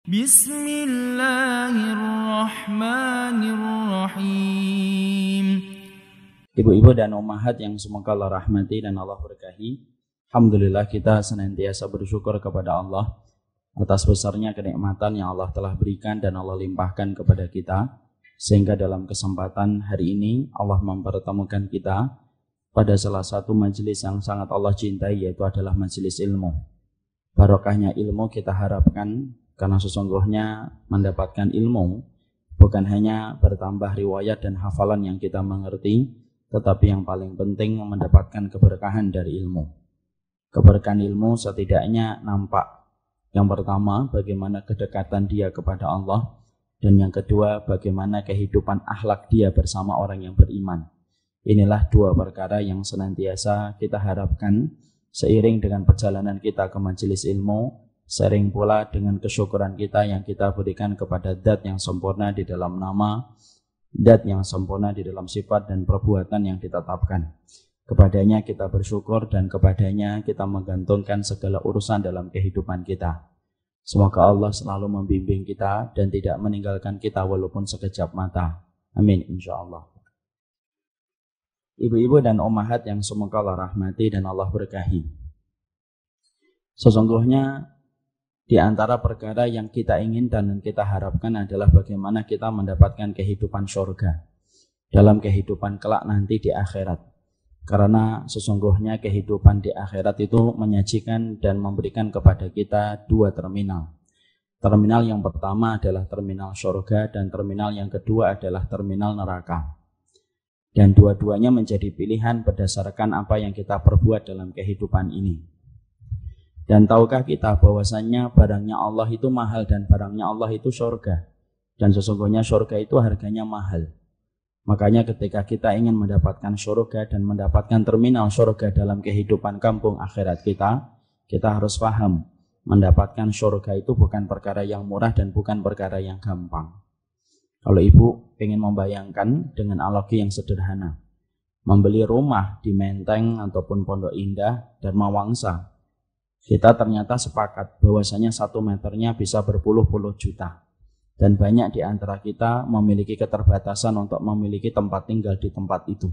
Bismillahirrahmanirrahim. Ibu-ibu dan ummahat yang semoga Allah rahmati dan Allah berkahi. Alhamdulillah kita senantiasa bersyukur kepada Allah atas besarnya kenikmatan yang Allah telah berikan dan Allah limpahkan kepada kita. Sehingga dalam kesempatan hari ini Allah mempertemukan kita pada salah satu majelis yang sangat Allah cintai, yaitu adalah majelis ilmu. Barokahnya ilmu kita harapkan, karena sesungguhnya mendapatkan ilmu bukan hanya bertambah riwayat dan hafalan yang kita mengerti, tetapi yang paling penting mendapatkan keberkahan dari ilmu. Keberkahan ilmu setidaknya nampak. Yang pertama, bagaimana kedekatan dia kepada Allah, dan yang kedua, bagaimana kehidupan akhlak dia bersama orang yang beriman. Inilah dua perkara yang senantiasa kita harapkan seiring dengan perjalanan kita ke majelis ilmu, sering pula dengan kesyukuran kita yang kita berikan kepada Zat yang sempurna di dalam nama, Zat yang sempurna di dalam sifat dan perbuatan yang ditetapkan. Kepadanya kita bersyukur dan kepadanya kita menggantungkan segala urusan dalam kehidupan kita. Semoga Allah selalu membimbing kita dan tidak meninggalkan kita walaupun sekejap mata. Amin insyaallah. Ibu-ibu dan ummahat yang semoga Allah rahmati dan Allah berkahi. Sesungguhnya di antara perkara yang kita inginkan dan kita harapkan adalah bagaimana kita mendapatkan kehidupan surga dalam kehidupan kelak nanti di akhirat. Karena sesungguhnya kehidupan di akhirat itu menyajikan dan memberikan kepada kita dua terminal. Terminal yang pertama adalah terminal surga dan terminal yang kedua adalah terminal neraka. Dan dua-duanya menjadi pilihan berdasarkan apa yang kita perbuat dalam kehidupan ini. Dan tahukah kita bahwasannya barangnya Allah itu mahal dan barangnya Allah itu surga. Dan sesungguhnya surga itu harganya mahal. Makanya ketika kita ingin mendapatkan surga dan mendapatkan terminal surga dalam kehidupan kampung akhirat kita, kita harus paham, mendapatkan surga itu bukan perkara yang murah dan bukan perkara yang gampang. Kalau ibu ingin membayangkan dengan analogi yang sederhana, membeli rumah di Menteng ataupun Pondok Indah, Dharma Wangsa, kita ternyata sepakat bahwasanya 1 meternya bisa berpuluh-puluh juta. Dan banyak di antara kita memiliki keterbatasan untuk memiliki tempat tinggal di tempat itu.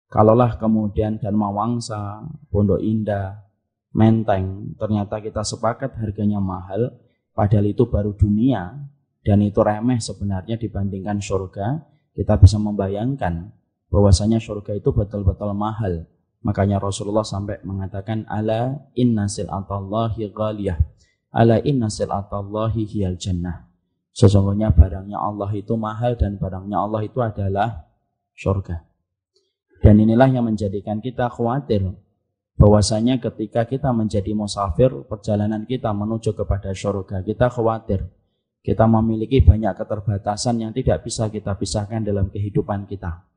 Kalaulah kemudian Dharma Wangsa, Pondok Indah, Menteng, ternyata kita sepakat harganya mahal, padahal itu baru dunia, dan itu remeh sebenarnya dibandingkan surga, kita bisa membayangkan bahwasanya surga itu betul-betul mahal. Makanya Rasulullah sampai mengatakan, ala inna sil'atallahi ghaliyah, ala inna sil'atallahi hiyal jannah. Sesungguhnya barangnya Allah itu mahal dan barangnya Allah itu adalah surga. Dan inilah yang menjadikan kita khawatir bahwasanya ketika kita menjadi musafir, perjalanan kita menuju kepada surga, kita khawatir kita memiliki banyak keterbatasan yang tidak bisa kita pisahkan dalam kehidupan kita.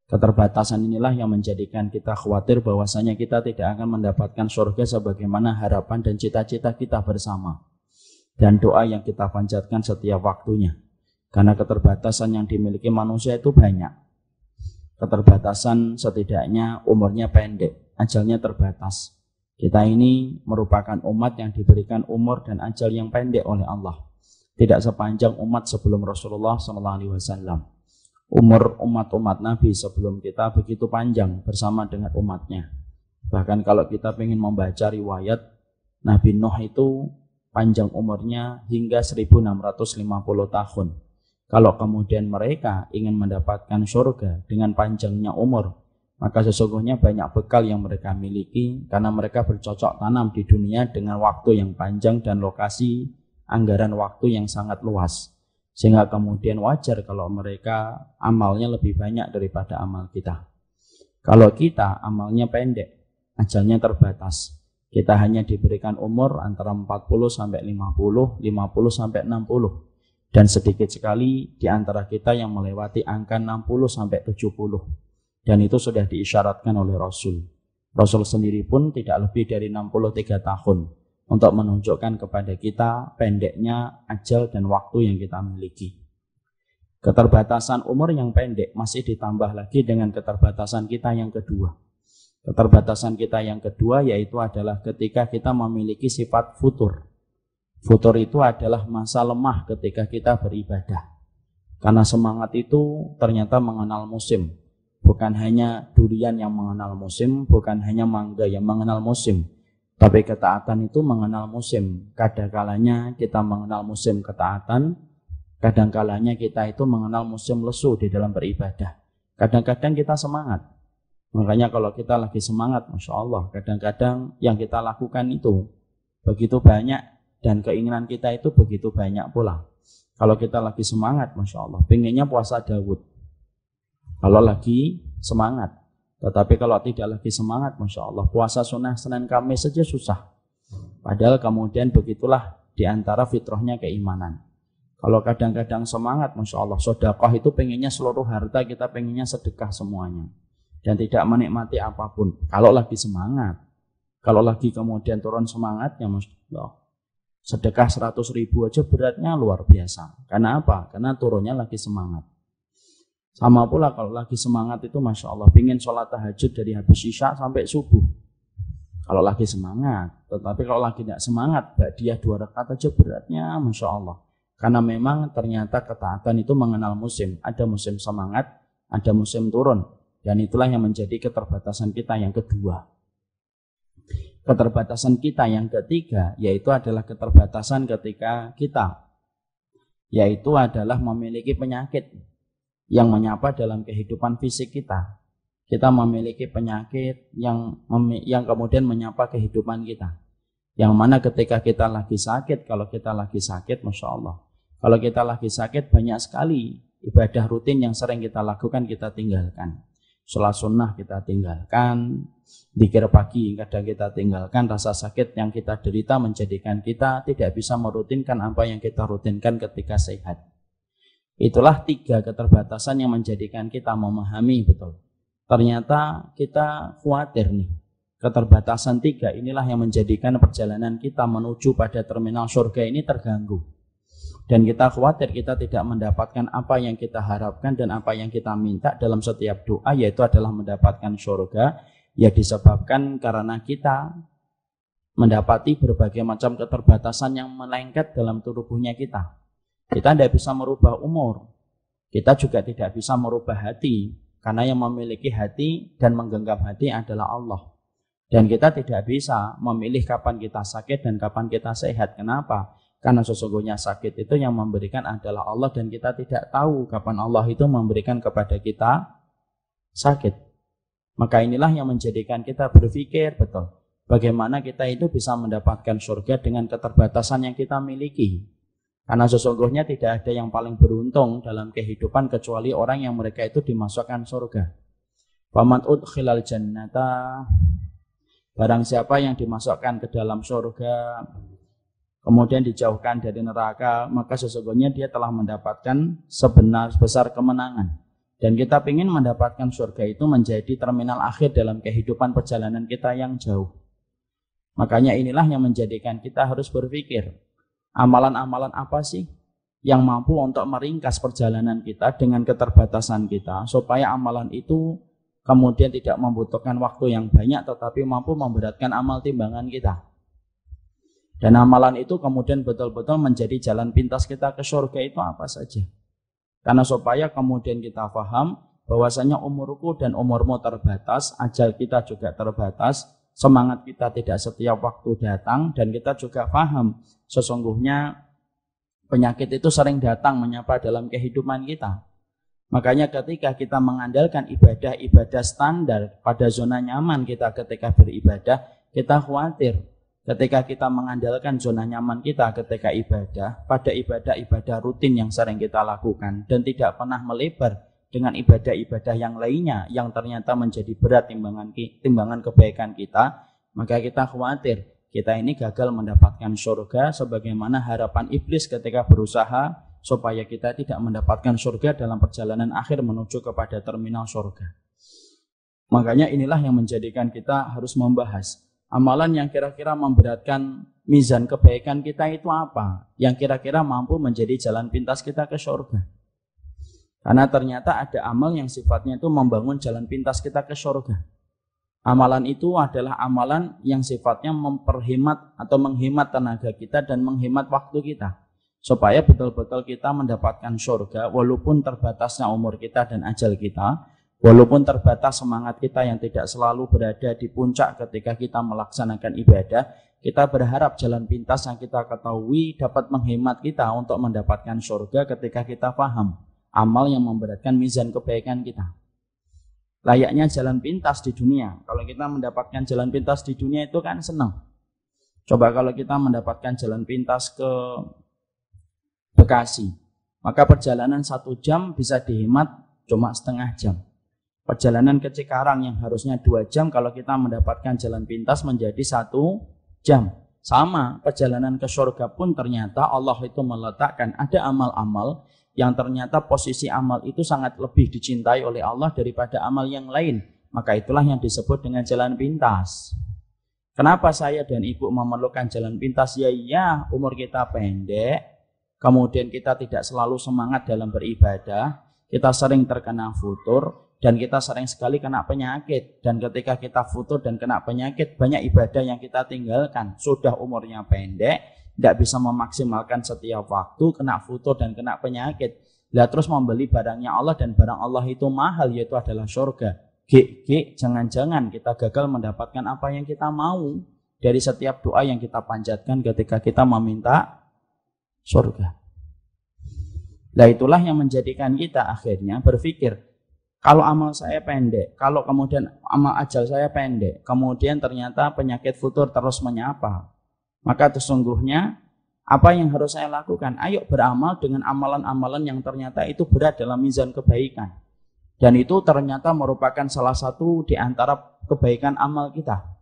Keterbatasan inilah yang menjadikan kita khawatir bahwasanya kita tidak akan mendapatkan surga sebagaimana harapan dan cita-cita kita bersama. Dan doa yang kita panjatkan setiap waktunya. Karena keterbatasan yang dimiliki manusia itu banyak. Keterbatasan setidaknya umurnya pendek, ajalnya terbatas. Kita ini merupakan umat yang diberikan umur dan ajal yang pendek oleh Allah. Tidak sepanjang umat sebelum Rasulullah SAW. Umur umat-umat Nabi sebelum kita begitu panjang bersama dengan umatnya. Bahkan kalau kita ingin membaca riwayat, Nabi Nuh itu panjang umurnya hingga 1650 tahun. Kalau kemudian mereka ingin mendapatkan surga dengan panjangnya umur, maka sesungguhnya banyak bekal yang mereka miliki karena mereka bercocok tanam di dunia dengan waktu yang panjang dan lokasi anggaran waktu yang sangat luas. Sehingga kemudian wajar kalau mereka amalnya lebih banyak daripada amal kita. Kalau kita amalnya pendek, ajalnya terbatas. Kita hanya diberikan umur antara 40 sampai 50, 50 sampai 60. Dan sedikit sekali di antara kita yang melewati angka 60 sampai 70. Dan itu sudah diisyaratkan oleh Rasul. Rasul sendiri pun tidak lebih dari 63 tahun untuk menunjukkan kepada kita pendeknya ajal dan waktu yang kita miliki. Keterbatasan umur yang pendek masih ditambah lagi dengan keterbatasan kita yang kedua. Keterbatasan kita yang kedua yaitu adalah ketika kita memiliki sifat futur. Futur itu adalah masa lemah ketika kita beribadah. Karena semangat itu ternyata mengenal musim. Bukan hanya durian yang mengenal musim, bukan hanya mangga yang mengenal musim. Tapi ketaatan itu mengenal musim. Kadang-kalanya kita mengenal musim ketaatan, kadang-kalanya kita itu mengenal musim lesu di dalam beribadah. Kadang-kadang kita semangat. Makanya kalau kita lagi semangat, Masya Allah, kadang-kadang yang kita lakukan itu begitu banyak, dan keinginan kita itu begitu banyak pula. Kalau kita lagi semangat, Masya Allah, pengennya puasa Daud. Kalau lagi semangat. Tetapi kalau tidak lagi semangat, Masya Allah, puasa sunnah Senin Kamis saja susah. Padahal kemudian begitulah diantara fitrahnya keimanan. Kalau kadang-kadang semangat, Masya Allah, sedekah itu pengennya seluruh harta kita pengennya sedekah semuanya. Dan tidak menikmati apapun. Kalau lagi semangat. Kalau lagi kemudian turun semangatnya, Masya Allah, sedekah 100.000 aja beratnya luar biasa. Karena apa? Karena turunnya lagi semangat. Sama pula kalau lagi semangat itu Masya Allah, pingin sholat tahajud dari habis isya sampai subuh. Kalau lagi semangat. Tetapi kalau lagi tidak semangat, dia 2 rakaat aja beratnya Masya Allah. Karena memang ternyata ketaatan itu mengenal musim. Ada musim semangat, ada musim turun. Dan itulah yang menjadi keterbatasan kita yang kedua. Keterbatasan kita yang ketiga yaitu adalah keterbatasan ketika kita yaitu adalah memiliki penyakit yang menyapa dalam kehidupan fisik kita. Kita memiliki penyakit yang kemudian menyapa kehidupan kita. Yang mana ketika kita lagi sakit, kalau kita lagi sakit, Masya Allah, kalau kita lagi sakit banyak sekali ibadah rutin yang sering kita lakukan kita tinggalkan. Sholat sunnah kita tinggalkan, dzikir pagi kadang kita tinggalkan, rasa sakit yang kita derita menjadikan kita tidak bisa merutinkan apa yang kita rutinkan ketika sehat. Itulah 3 keterbatasan yang menjadikan kita memahami betul. Ternyata kita khawatir nih. Keterbatasan 3 inilah yang menjadikan perjalanan kita menuju pada terminal surga ini terganggu. Dan kita khawatir kita tidak mendapatkan apa yang kita harapkan dan apa yang kita minta dalam setiap doa, yaitu adalah mendapatkan surga, ya disebabkan karena kita mendapati berbagai macam keterbatasan yang melengket dalam tubuhnya kita. Kita tidak bisa merubah umur, kita juga tidak bisa merubah hati, karena yang memiliki hati dan menggenggam hati adalah Allah. Dan kita tidak bisa memilih kapan kita sakit dan kapan kita sehat. Kenapa? Karena sesungguhnya sakit itu yang memberikan adalah Allah dan kita tidak tahu kapan Allah itu memberikan kepada kita sakit. Maka inilah yang menjadikan kita berpikir betul. Bagaimana kita itu bisa mendapatkan surga dengan keterbatasan yang kita miliki. Karena sesungguhnya tidak ada yang paling beruntung dalam kehidupan kecuali orang yang mereka itu dimasukkan surga. Faman udkhilal jannata, barang siapa yang dimasukkan ke dalam surga, kemudian dijauhkan dari neraka, maka sesungguhnya dia telah mendapatkan sebesar kemenangan. Dan kita ingin mendapatkan surga itu menjadi terminal akhir dalam kehidupan perjalanan kita yang jauh. Makanya inilah yang menjadikan kita harus berpikir, amalan-amalan apa sih yang mampu untuk meringkas perjalanan kita dengan keterbatasan kita, supaya amalan itu kemudian tidak membutuhkan waktu yang banyak, tetapi mampu memberatkan amal timbangan kita. Dan amalan itu kemudian betul-betul menjadi jalan pintas kita ke surga itu apa saja. Karena supaya kemudian kita paham bahwasanya umurku dan umurmu terbatas, ajal kita juga terbatas, semangat kita tidak setiap waktu datang, dan kita juga paham sesungguhnya penyakit itu sering datang menyapa dalam kehidupan kita. Makanya ketika kita mengandalkan ibadah-ibadah standar pada zona nyaman kita ketika beribadah, kita khawatir ketika kita mengandalkan zona nyaman kita ketika ibadah, pada ibadah-ibadah rutin yang sering kita lakukan dan tidak pernah melebar dengan ibadah-ibadah yang lainnya yang ternyata menjadi berat timbangan kebaikan kita, maka kita khawatir kita ini gagal mendapatkan surga sebagaimana harapan iblis ketika berusaha supaya kita tidak mendapatkan surga dalam perjalanan akhir menuju kepada terminal surga. Makanya inilah yang menjadikan kita harus membahas amalan yang kira-kira memberatkan mizan kebaikan kita itu apa? Yang kira-kira mampu menjadi jalan pintas kita ke surga. Karena ternyata ada amal yang sifatnya itu membangun jalan pintas kita ke surga. Amalan itu adalah amalan yang sifatnya memperhemat atau menghemat tenaga kita dan menghemat waktu kita. Supaya betul-betul kita mendapatkan surga walaupun terbatasnya umur kita dan ajal kita. Walaupun terbatas semangat kita yang tidak selalu berada di puncak ketika kita melaksanakan ibadah. Kita berharap jalan pintas yang kita ketahui dapat menghemat kita untuk mendapatkan surga ketika kita paham amal yang memberatkan mizan kebaikan kita. Layaknya jalan pintas di dunia. Kalau kita mendapatkan jalan pintas di dunia itu kan senang. Coba kalau kita mendapatkan jalan pintas ke Bekasi, maka perjalanan 1 jam bisa dihemat cuma setengah jam. Perjalanan ke Cikarang yang harusnya 2 jam, kalau kita mendapatkan jalan pintas menjadi 1 jam. Sama, perjalanan ke surga pun ternyata Allah itu meletakkan ada amal-amal yang ternyata posisi amal itu sangat lebih dicintai oleh Allah daripada amal yang lain. Maka itulah yang disebut dengan jalan pintas. Kenapa saya dan ibu memerlukan jalan pintas? Ya, umur kita pendek, kemudian kita tidak selalu semangat dalam beribadah, kita sering terkena futur, dan kita sering sekali kena penyakit. Dan ketika kita futur dan kena penyakit, banyak ibadah yang kita tinggalkan. Sudah umurnya pendek, tidak bisa memaksimalkan setiap waktu, kena futur dan kena penyakit. Lah terus membeli barangnya Allah dan barang Allah itu mahal, yaitu adalah surga. Jangan-jangan kita gagal mendapatkan apa yang kita mau dari setiap doa yang kita panjatkan ketika kita meminta surga. Lah itulah yang menjadikan kita akhirnya berpikir, kalau amal saya pendek, kalau kemudian amal ajal saya pendek, kemudian ternyata penyakit futur terus menyapa, maka sesungguhnya apa yang harus saya lakukan? Ayo beramal dengan amalan-amalan yang ternyata itu berat dalam mizan kebaikan. Dan itu ternyata merupakan salah satu di antara kebaikan amal kita.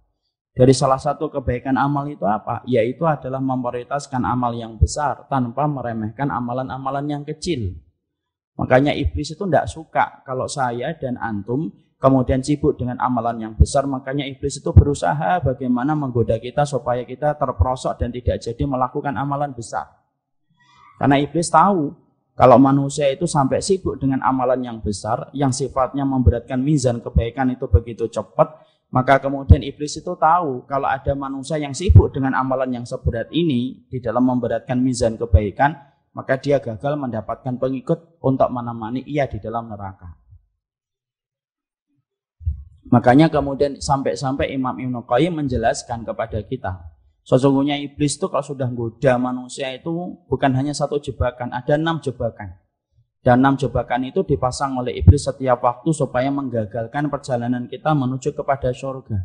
Dari salah satu kebaikan amal itu apa? Yaitu adalah memprioritaskan amal yang besar tanpa meremehkan amalan-amalan yang kecil. Makanya iblis itu tidak suka kalau saya dan antum kemudian sibuk dengan amalan yang besar. Makanya iblis itu berusaha bagaimana menggoda kita supaya kita terperosok dan tidak jadi melakukan amalan besar. Karena iblis tahu kalau manusia itu sampai sibuk dengan amalan yang besar, yang sifatnya memberatkan mizan kebaikan itu begitu cepat, maka kemudian iblis itu tahu kalau ada manusia yang sibuk dengan amalan yang seberat ini di dalam memberatkan mizan kebaikan, maka dia gagal mendapatkan pengikut untuk menemani ia di dalam neraka. Makanya kemudian sampai-sampai Imam Ibnu Qayyim menjelaskan kepada kita, sesungguhnya iblis itu kalau sudah goda manusia itu bukan hanya 1 jebakan, ada 6 jebakan. Dan 6 jebakan itu dipasang oleh iblis setiap waktu supaya menggagalkan perjalanan kita menuju kepada surga.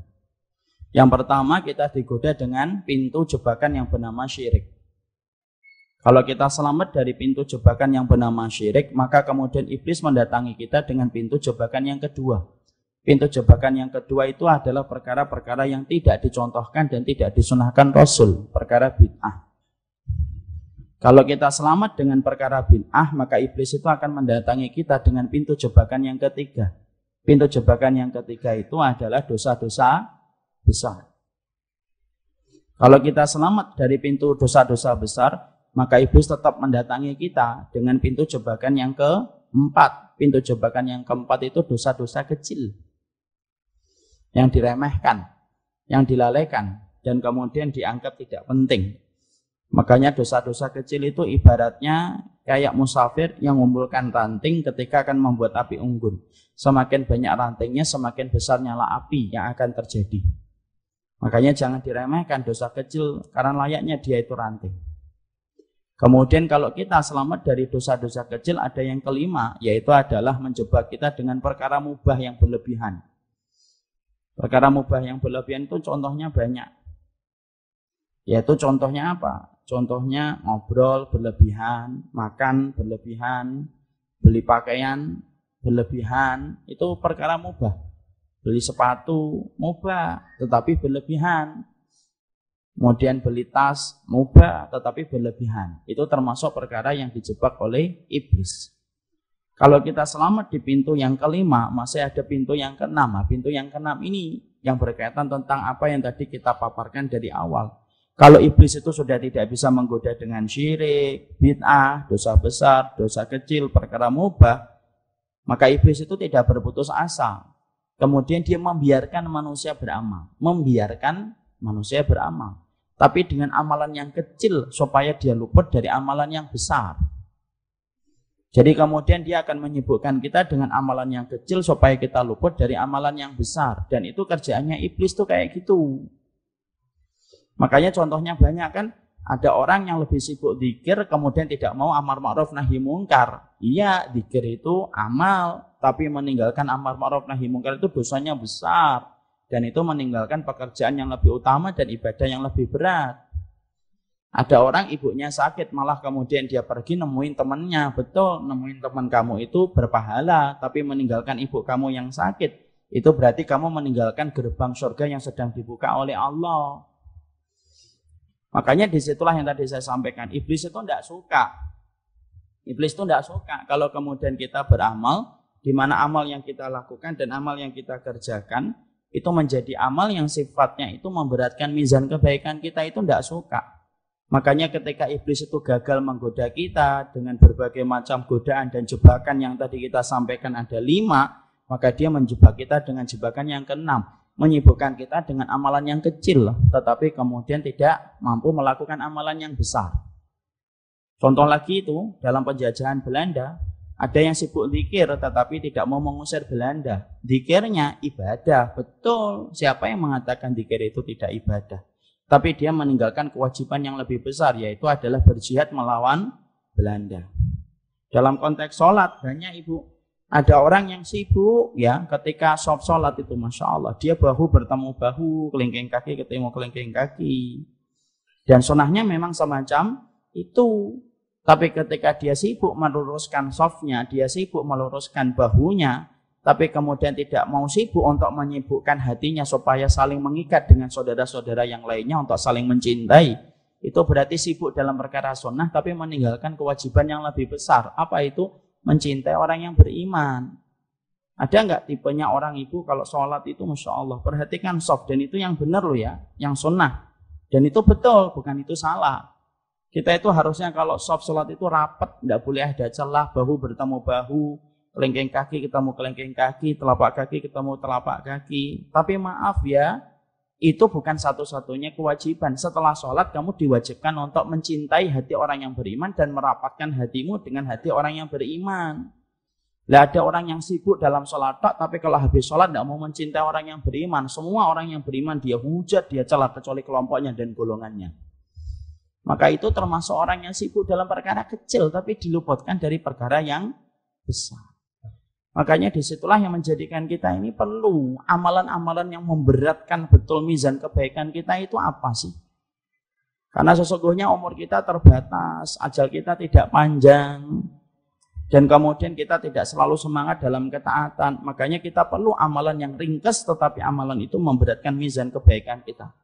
Yang pertama, kita digoda dengan pintu jebakan yang bernama syirik. Kalau kita selamat dari pintu jebakan yang bernama syirik, maka kemudian iblis mendatangi kita dengan pintu jebakan yang kedua. Pintu jebakan yang kedua itu adalah perkara-perkara yang tidak dicontohkan dan tidak disunahkan Rasul, perkara bid'ah. Kalau kita selamat dengan perkara bid'ah, maka iblis itu akan mendatangi kita dengan pintu jebakan yang ketiga. Pintu jebakan yang ketiga itu adalah dosa-dosa besar. Kalau kita selamat dari pintu dosa-dosa besar, maka iblis tetap mendatangi kita dengan pintu jebakan yang keempat. Pintu jebakan yang keempat itu dosa-dosa kecil, yang diremehkan, yang dilalaikan, dan kemudian dianggap tidak penting. Makanya dosa-dosa kecil itu ibaratnya kayak musafir yang mengumpulkan ranting ketika akan membuat api unggun. Semakin banyak rantingnya, semakin besar nyala api yang akan terjadi. Makanya jangan diremehkan dosa kecil, karena layaknya dia itu ranting. Kemudian kalau kita selamat dari dosa-dosa kecil, ada yang kelima, yaitu adalah menjebak kita dengan perkara mubah yang berlebihan. Perkara mubah yang berlebihan itu contohnya banyak. Yaitu contohnya apa? Contohnya ngobrol berlebihan, makan berlebihan, beli pakaian berlebihan, itu perkara mubah. Beli sepatu mubah, tetapi berlebihan. Kemudian beli tas mubah, tetapi berlebihan. Itu termasuk perkara yang dijebak oleh iblis. Kalau kita selamat di pintu yang kelima, masih ada pintu yang keenam. Nah, pintu yang keenam ini yang berkaitan tentang apa yang tadi kita paparkan dari awal. Kalau iblis itu sudah tidak bisa menggoda dengan syirik, bid'ah, dosa besar, dosa kecil, perkara mubah, maka iblis itu tidak berputus asa. kemudian dia membiarkan manusia beramal. Membiarkan manusia beramal. Tapi dengan amalan yang kecil supaya dia luput dari amalan yang besar. Jadi kemudian dia akan menyibukkan kita dengan amalan yang kecil supaya kita luput dari amalan yang besar. Dan itu kerjaannya iblis tuh kayak gitu. Makanya contohnya banyak kan. Ada orang yang lebih sibuk dzikir kemudian tidak mau amar ma'ruf nahi mungkar. Iya, dzikir itu amal. Tapi meninggalkan amar ma'ruf nahi mungkar itu dosanya besar. Dan itu meninggalkan pekerjaan yang lebih utama dan ibadah yang lebih berat. Ada orang ibunya sakit, malah kemudian dia pergi nemuin temannya. Betul, nemuin teman kamu itu berpahala, tapi meninggalkan ibu kamu yang sakit, itu berarti kamu meninggalkan gerbang surga yang sedang dibuka oleh Allah. Makanya disitulah yang tadi saya sampaikan, iblis itu tidak suka. Iblis itu tidak suka kalau kemudian kita beramal, di mana amal yang kita lakukan dan amal yang kita kerjakan, itu menjadi amal yang sifatnya itu memberatkan mizan kebaikan kita, itu tidak suka. Makanya ketika iblis itu gagal menggoda kita dengan berbagai macam godaan dan jebakan yang tadi kita sampaikan ada 5, maka dia menjebak kita dengan jebakan yang ke-6, menyibukkan kita dengan amalan yang kecil, tetapi kemudian tidak mampu melakukan amalan yang besar. Contoh lagi itu, dalam penjajahan Belanda, ada yang sibuk zikir tetapi tidak mau mengusir Belanda. Zikirnya ibadah, betul. Siapa yang mengatakan zikir itu tidak ibadah? Tapi dia meninggalkan kewajiban yang lebih besar, yaitu adalah berjihad melawan Belanda. Dalam konteks sholat, banyak ibu. Ada orang yang sibuk, ya, ketika sholat itu, Masya Allah, dia bahu bertemu bahu, kelingking kaki ketemu kelingking kaki. Dan sunahnya memang semacam itu. Tapi ketika dia sibuk meluruskan softnya, dia sibuk meluruskan bahunya, tapi kemudian tidak mau sibuk untuk menyibukkan hatinya supaya saling mengikat dengan saudara-saudara yang lainnya untuk saling mencintai. Itu berarti sibuk dalam perkara sunnah tapi meninggalkan kewajiban yang lebih besar. Apa itu? Mencintai orang yang beriman. Ada nggak tipenya orang ibu kalau sholat itu Masya Allah, perhatikan soft, dan itu yang benar loh ya, yang sunnah. Dan itu betul, bukan itu salah. Kita itu harusnya kalau soft sholat itu rapat, tidak boleh ada celah, bahu bertemu bahu, kelingking kaki ketemu kelingking kaki, telapak kaki ketemu telapak kaki. Tapi maaf ya, itu bukan satu-satunya kewajiban. Setelah sholat kamu diwajibkan untuk mencintai hati orang yang beriman dan merapatkan hatimu dengan hati orang yang beriman. Lah ada orang yang sibuk dalam sholat, tapi kalau habis sholat tidak mau mencintai orang yang beriman. Semua orang yang beriman dia hujat, dia celah kecuali kelompoknya dan golongannya. Maka itu termasuk orang yang sibuk dalam perkara kecil tapi diluputkan dari perkara yang besar. Makanya disitulah yang menjadikan kita ini perlu amalan-amalan yang memberatkan betul mizan kebaikan kita itu apa sih? Karena sesungguhnya umur kita terbatas, ajal kita tidak panjang, dan kemudian kita tidak selalu semangat dalam ketaatan. Makanya kita perlu amalan yang ringkas tetapi amalan itu memberatkan mizan kebaikan kita.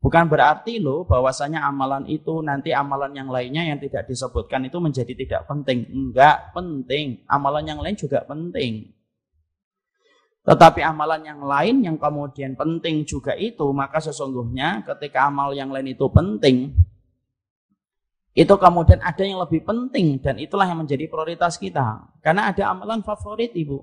Bukan berarti loh bahwasanya amalan itu nanti amalan yang lainnya yang tidak disebutkan itu menjadi tidak penting. Enggak, penting. Amalan yang lain juga penting. Tetapi amalan yang lain yang kemudian penting juga itu, maka sesungguhnya ketika amal yang lain itu penting, itu kemudian ada yang lebih penting dan itulah yang menjadi prioritas kita. Karena ada amalan favorit ibu.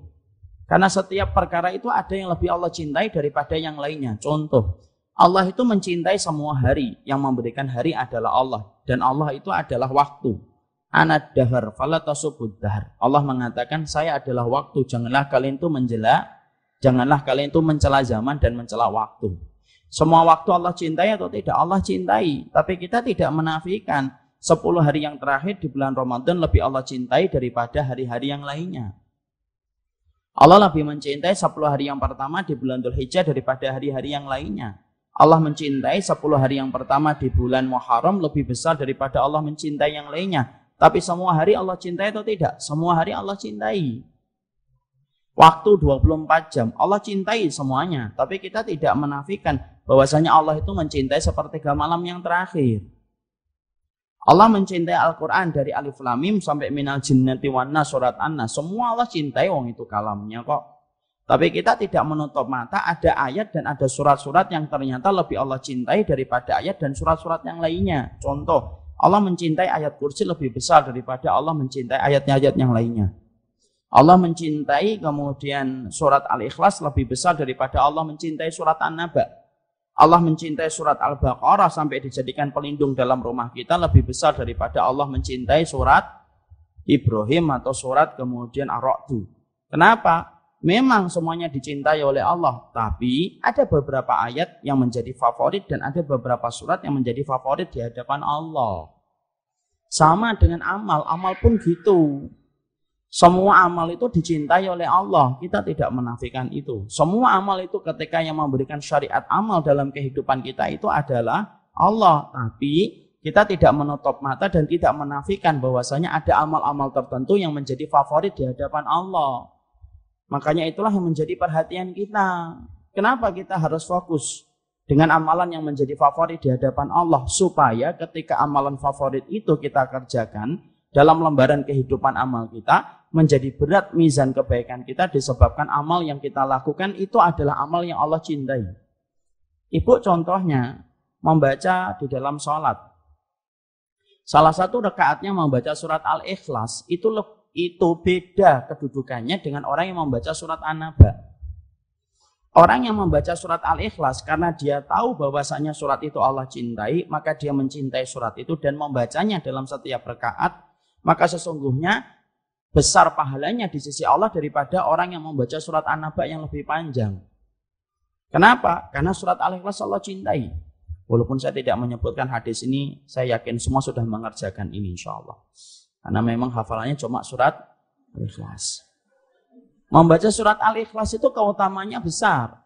Karena setiap perkara itu ada yang lebih Allah cintai daripada yang lainnya. Contoh, Allah itu mencintai semua hari, yang memberikan hari adalah Allah, dan Allah itu adalah waktu. Anad dahar fala tasubud dahar. Allah mengatakan saya adalah waktu, janganlah kalian itu mencela zaman dan mencela waktu. Semua waktu Allah cintai atau tidak? Allah cintai, tapi kita tidak menafikan 10 hari yang terakhir di bulan Ramadan lebih Allah cintai daripada hari-hari yang lainnya. Allah lebih mencintai 10 hari yang pertama di bulan Dzulhijjah daripada hari-hari yang lainnya. Allah mencintai 10 hari yang pertama di bulan Muharram lebih besar daripada Allah mencintai yang lainnya. Tapi semua hari Allah cintai atau tidak? Semua hari Allah cintai. Waktu 24 jam Allah cintai semuanya. Tapi kita tidak menafikan bahwasanya Allah itu mencintai sepertiga malam yang terakhir. Allah mencintai Al-Quran dari Alif Lam Mim sampai Minal Jinnati wan Nas, surat An-Nas. Semua Allah cintai, wong itu kalamnya kok. Tapi kita tidak menutup mata, ada ayat dan ada surat-surat yang ternyata lebih Allah cintai daripada ayat dan surat-surat yang lainnya. Contoh, Allah mencintai ayat kursi lebih besar daripada Allah mencintai ayat-ayat yang lainnya. Allah mencintai kemudian surat Al-Ikhlas lebih besar daripada Allah mencintai surat An-Naba. Allah mencintai surat Al-Baqarah sampai dijadikan pelindung dalam rumah kita lebih besar daripada Allah mencintai surat Ibrahim atau surat kemudian Ar-Ra'd. Kenapa? Memang semuanya dicintai oleh Allah, tapi ada beberapa ayat yang menjadi favorit dan ada beberapa surat yang menjadi favorit di hadapan Allah. Sama dengan amal, amal pun gitu. Semua amal itu dicintai oleh Allah, kita tidak menafikan itu. Semua amal itu ketika yang memberikan syariat amal dalam kehidupan kita itu adalah Allah. Tapi kita tidak menutup mata dan tidak menafikan bahwasanya ada amal-amal tertentu yang menjadi favorit di hadapan Allah. Makanya itulah yang menjadi perhatian kita. Kenapa kita harus fokus dengan amalan yang menjadi favorit di hadapan Allah? Supaya ketika amalan favorit itu kita kerjakan dalam lembaran kehidupan amal kita, menjadi berat mizan kebaikan kita disebabkan amal yang kita lakukan itu adalah amal yang Allah cintai. Ibu contohnya membaca di dalam sholat. Salah satu rakaatnya membaca surat Al-Ikhlas itu beda kedudukannya dengan orang yang membaca surat An-Naba. Orang yang membaca surat Al-Ikhlas karena dia tahu bahwasanya surat itu Allah cintai, maka dia mencintai surat itu dan membacanya dalam setiap rakaat, maka sesungguhnya besar pahalanya di sisi Allah daripada orang yang membaca surat An-Naba yang lebih panjang. Kenapa? Karena surat Al-Ikhlas Allah cintai. Walaupun saya tidak menyebutkan hadis ini, saya yakin semua sudah mengerjakan ini insyaAllah. Karena memang hafalannya cuma surat Al-Ikhlas. Membaca surat Al-Ikhlas itu keutamanya besar.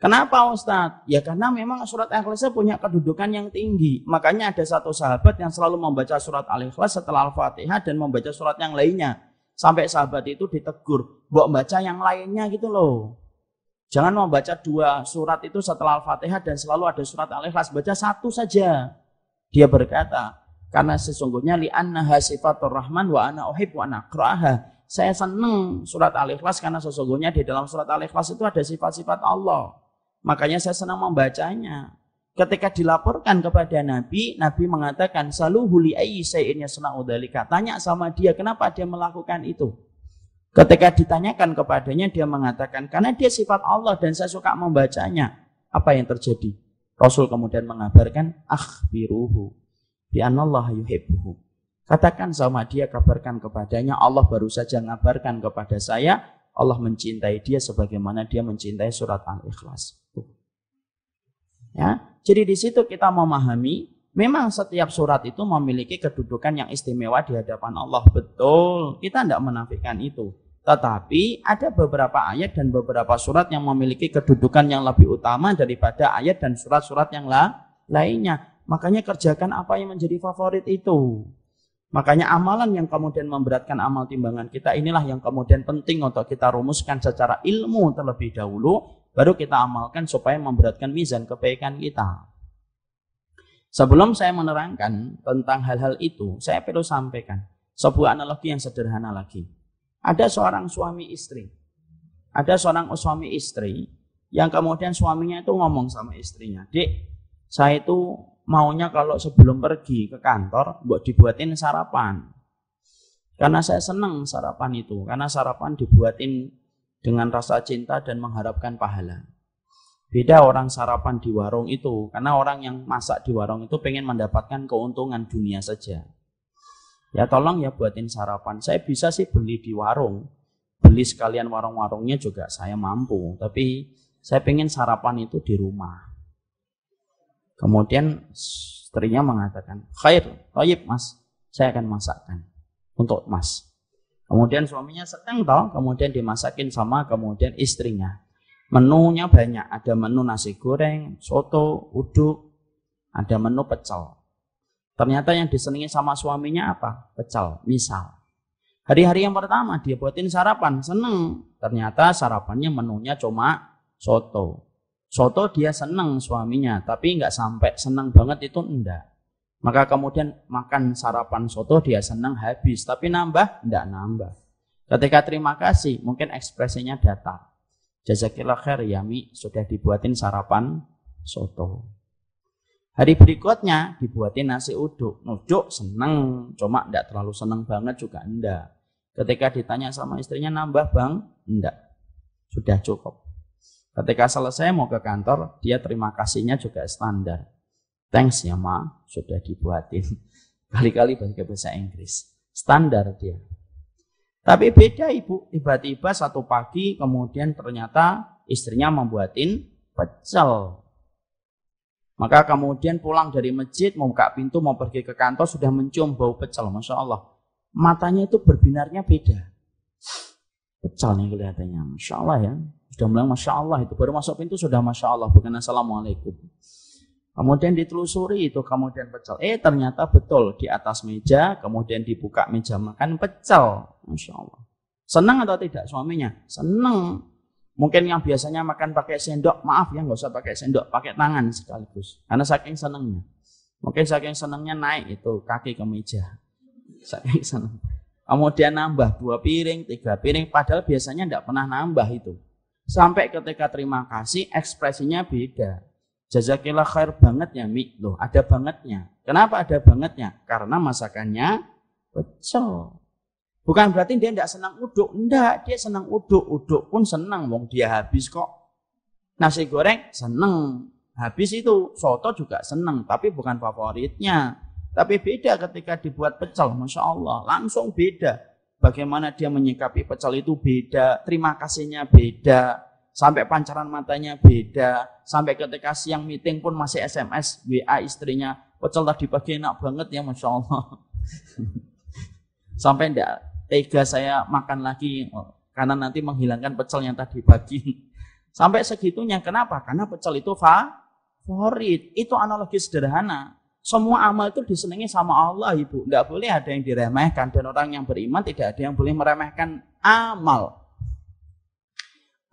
Kenapa Ustadz? Ya karena memang surat Al-Ikhlas punya kedudukan yang tinggi. Makanya ada satu sahabat yang selalu membaca surat Al-Ikhlas setelah Al-Fatihah dan membaca surat yang lainnya. Sampai sahabat itu ditegur, "Mbok baca yang lainnya gitu loh. Jangan membaca 2 surat itu setelah Al-Fatihah dan selalu ada surat Al-Ikhlas. Baca 1 saja." Dia berkata, "Karena sesungguhnya li'annaha sifatur rahman wa ana uhibbu an aqra'aha." Saya senang surat Al-Ikhlas karena sesungguhnya di dalam surat Al-Ikhlas itu ada sifat-sifat Allah. Makanya saya senang membacanya. Ketika dilaporkan kepada Nabi, Nabi mengatakan, "Saluhu li ayyi shay'in yasna'u dzalika." Tanya sama dia, kenapa dia melakukan itu? Ketika ditanyakan kepadanya, dia mengatakan, "Karena dia sifat Allah dan saya suka membacanya." Apa yang terjadi? Rasul kemudian mengabarkan, "Akhbiruhu bi anallaha yuhibbuhu." Katakan sama dia, kabarkan kepadanya, Allah baru saja ngabarkan kepada saya, Allah mencintai dia sebagaimana dia mencintai surat Al-Ikhlas. Ya, jadi di situ kita memahami memang setiap surat itu memiliki kedudukan yang istimewa di hadapan Allah. Betul, kita tidak menafikan itu. Tetapi ada beberapa ayat dan beberapa surat yang memiliki kedudukan yang lebih utama daripada ayat dan surat-surat yang lainnya. Makanya kerjakan apa yang menjadi favorit itu. Makanya amalan yang kemudian memberatkan amal timbangan kita inilah yang kemudian penting untuk kita rumuskan secara ilmu terlebih dahulu, baru kita amalkan supaya memberatkan mizan kebaikan kita. Sebelum saya menerangkan tentang hal-hal itu, saya perlu sampaikan sebuah analogi yang sederhana lagi. Ada seorang suami istri. Ada seorang suami istri yang kemudian suaminya itu ngomong sama istrinya, "Dek, saya itu maunya kalau sebelum pergi ke kantor, buat dibuatin sarapan. Karena saya senang sarapan itu. Karena sarapan dibuatin dengan rasa cinta dan mengharapkan pahala." Beda orang sarapan di warung itu. Karena orang yang masak di warung itu pengen mendapatkan keuntungan dunia saja. Ya tolong ya buatin sarapan. Saya bisa sih beli di warung. Beli sekalian warung-warungnya juga saya mampu. Tapi saya pengen sarapan itu di rumah. Kemudian istrinya mengatakan, "Khair, thayyib mas, saya akan masakkan untuk mas." Kemudian suaminya senang toh, kemudian dimasakin sama kemudian istrinya. Menunya banyak, ada menu nasi goreng, soto, uduk, ada menu pecel. Ternyata yang disenangi sama suaminya apa? Pecel, misal. Hari-hari yang pertama dia buatin sarapan, seneng. Ternyata sarapannya menunya cuma soto. Soto dia seneng suaminya, tapi nggak sampai seneng banget itu enggak. Maka kemudian makan sarapan soto dia seneng habis, tapi nambah? Enggak nambah. Ketika terima kasih, mungkin ekspresinya datar. Jazakillah khair ya Mi, sudah dibuatin sarapan soto. Hari berikutnya dibuatin nasi uduk. Uduk seneng, cuma enggak terlalu seneng banget juga enggak. Ketika ditanya sama istrinya, nambah bang? Enggak, sudah cukup. Ketika selesai mau ke kantor, dia terima kasihnya juga standar. Thanks ya ma, sudah dibuatin. Kali-kali pakai bahasa Inggris. Standar dia. Tapi beda ibu, tiba-tiba satu pagi kemudian ternyata istrinya membuatin pecel. Maka kemudian pulang dari masjid, mau buka pintu, mau pergi ke kantor, sudah mencium bau pecel. Masya Allah. Matanya itu berbinarnya beda. Pecel nih kelihatannya. Masya Allah ya. Sudah bilang Masya Allah itu. Baru masuk pintu sudah Masya Allah. Bukan Assalamualaikum. Kemudian ditelusuri itu, kemudian pecel. Ternyata betul. Di atas meja, kemudian dibuka meja makan pecel. Masya Allah. Senang atau tidak suaminya? Senang. Mungkin yang biasanya makan pakai sendok, maaf ya, nggak usah pakai sendok, pakai tangan sekaligus. Karena saking senangnya. Mungkin saking senangnya naik itu kaki ke meja. Saking senang. Kemudian nambah 2 piring, 3 piring, padahal biasanya nggak pernah nambah itu. Sampai ketika terima kasih, ekspresinya beda. Jazakillah khair banget ya Mi. Loh, ada bangetnya. Kenapa ada bangetnya? Karena masakannya pecel. Bukan berarti dia tidak senang uduk. Enggak, dia senang uduk. Uduk pun senang, wong dia habis kok. Nasi goreng senang. Habis itu, soto juga senang. Tapi bukan favoritnya. Tapi beda ketika dibuat pecel. Masya Allah, langsung beda. Bagaimana dia menyikapi pecel itu beda. Terima kasihnya beda. Sampai pancaran matanya beda. Sampai ketika siang meeting pun masih SMS, WA istrinya. Pecel tadi pagi enak banget ya, Masya Allah. Sampai enggak tega saya makan lagi karena nanti menghilangkan pecel yang tadi pagi. Sampai segitunya. Kenapa? Karena pecel itu favorit. Itu analogi sederhana. Semua amal itu disenangi sama Allah, Ibu. Enggak boleh ada yang diremehkan. Dan orang yang beriman tidak ada yang boleh meremehkan amal.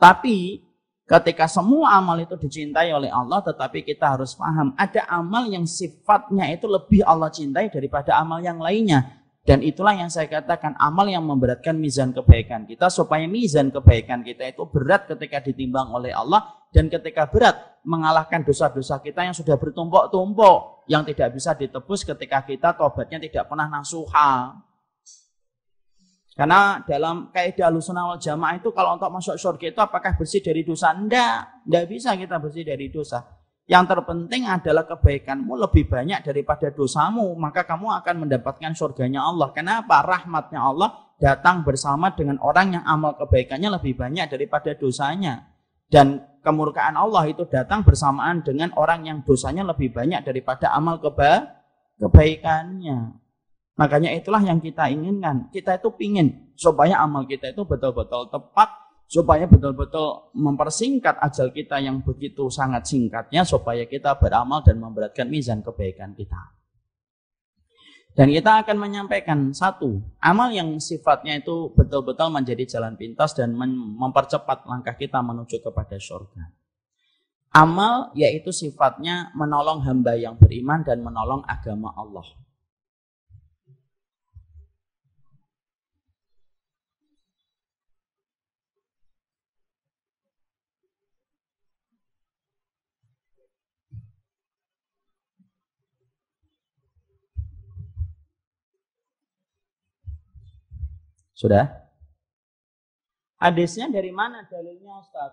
Tapi ketika semua amal itu dicintai oleh Allah, tetapi kita harus paham ada amal yang sifatnya itu lebih Allah cintai daripada amal yang lainnya. Dan itulah yang saya katakan amal yang memberatkan mizan kebaikan kita, supaya mizan kebaikan kita itu berat ketika ditimbang oleh Allah, dan ketika berat mengalahkan dosa-dosa kita yang sudah bertumpuk-tumpuk, yang tidak bisa ditebus ketika kita tobatnya tidak pernah nasuha. Karena dalam kaidah Ahlussunnah wal Jamaah itu kalau untuk masuk surga itu apakah bersih dari dosa? Enggak bisa kita bersih dari dosa. Yang terpenting adalah kebaikanmu lebih banyak daripada dosamu, maka kamu akan mendapatkan surganya Allah. Kenapa? Rahmatnya Allah datang bersama dengan orang yang amal kebaikannya lebih banyak daripada dosanya. Dan kemurkaan Allah itu datang bersamaan dengan orang yang dosanya lebih banyak daripada amal kebaikannya. Makanya itulah yang kita inginkan. Kita itu pingin supaya amal kita itu betul-betul tepat, supaya betul-betul mempersingkat ajal kita yang begitu sangat singkatnya, supaya kita beramal dan memberatkan mizan kebaikan kita. Dan kita akan menyampaikan satu, amal yang sifatnya itu betul-betul menjadi jalan pintas dan mempercepat langkah kita menuju kepada surga. Amal yaitu sifatnya menolong hamba yang beriman dan menolong agama Allah. Sudah? Hadisnya dari mana dalilnya Ustaz?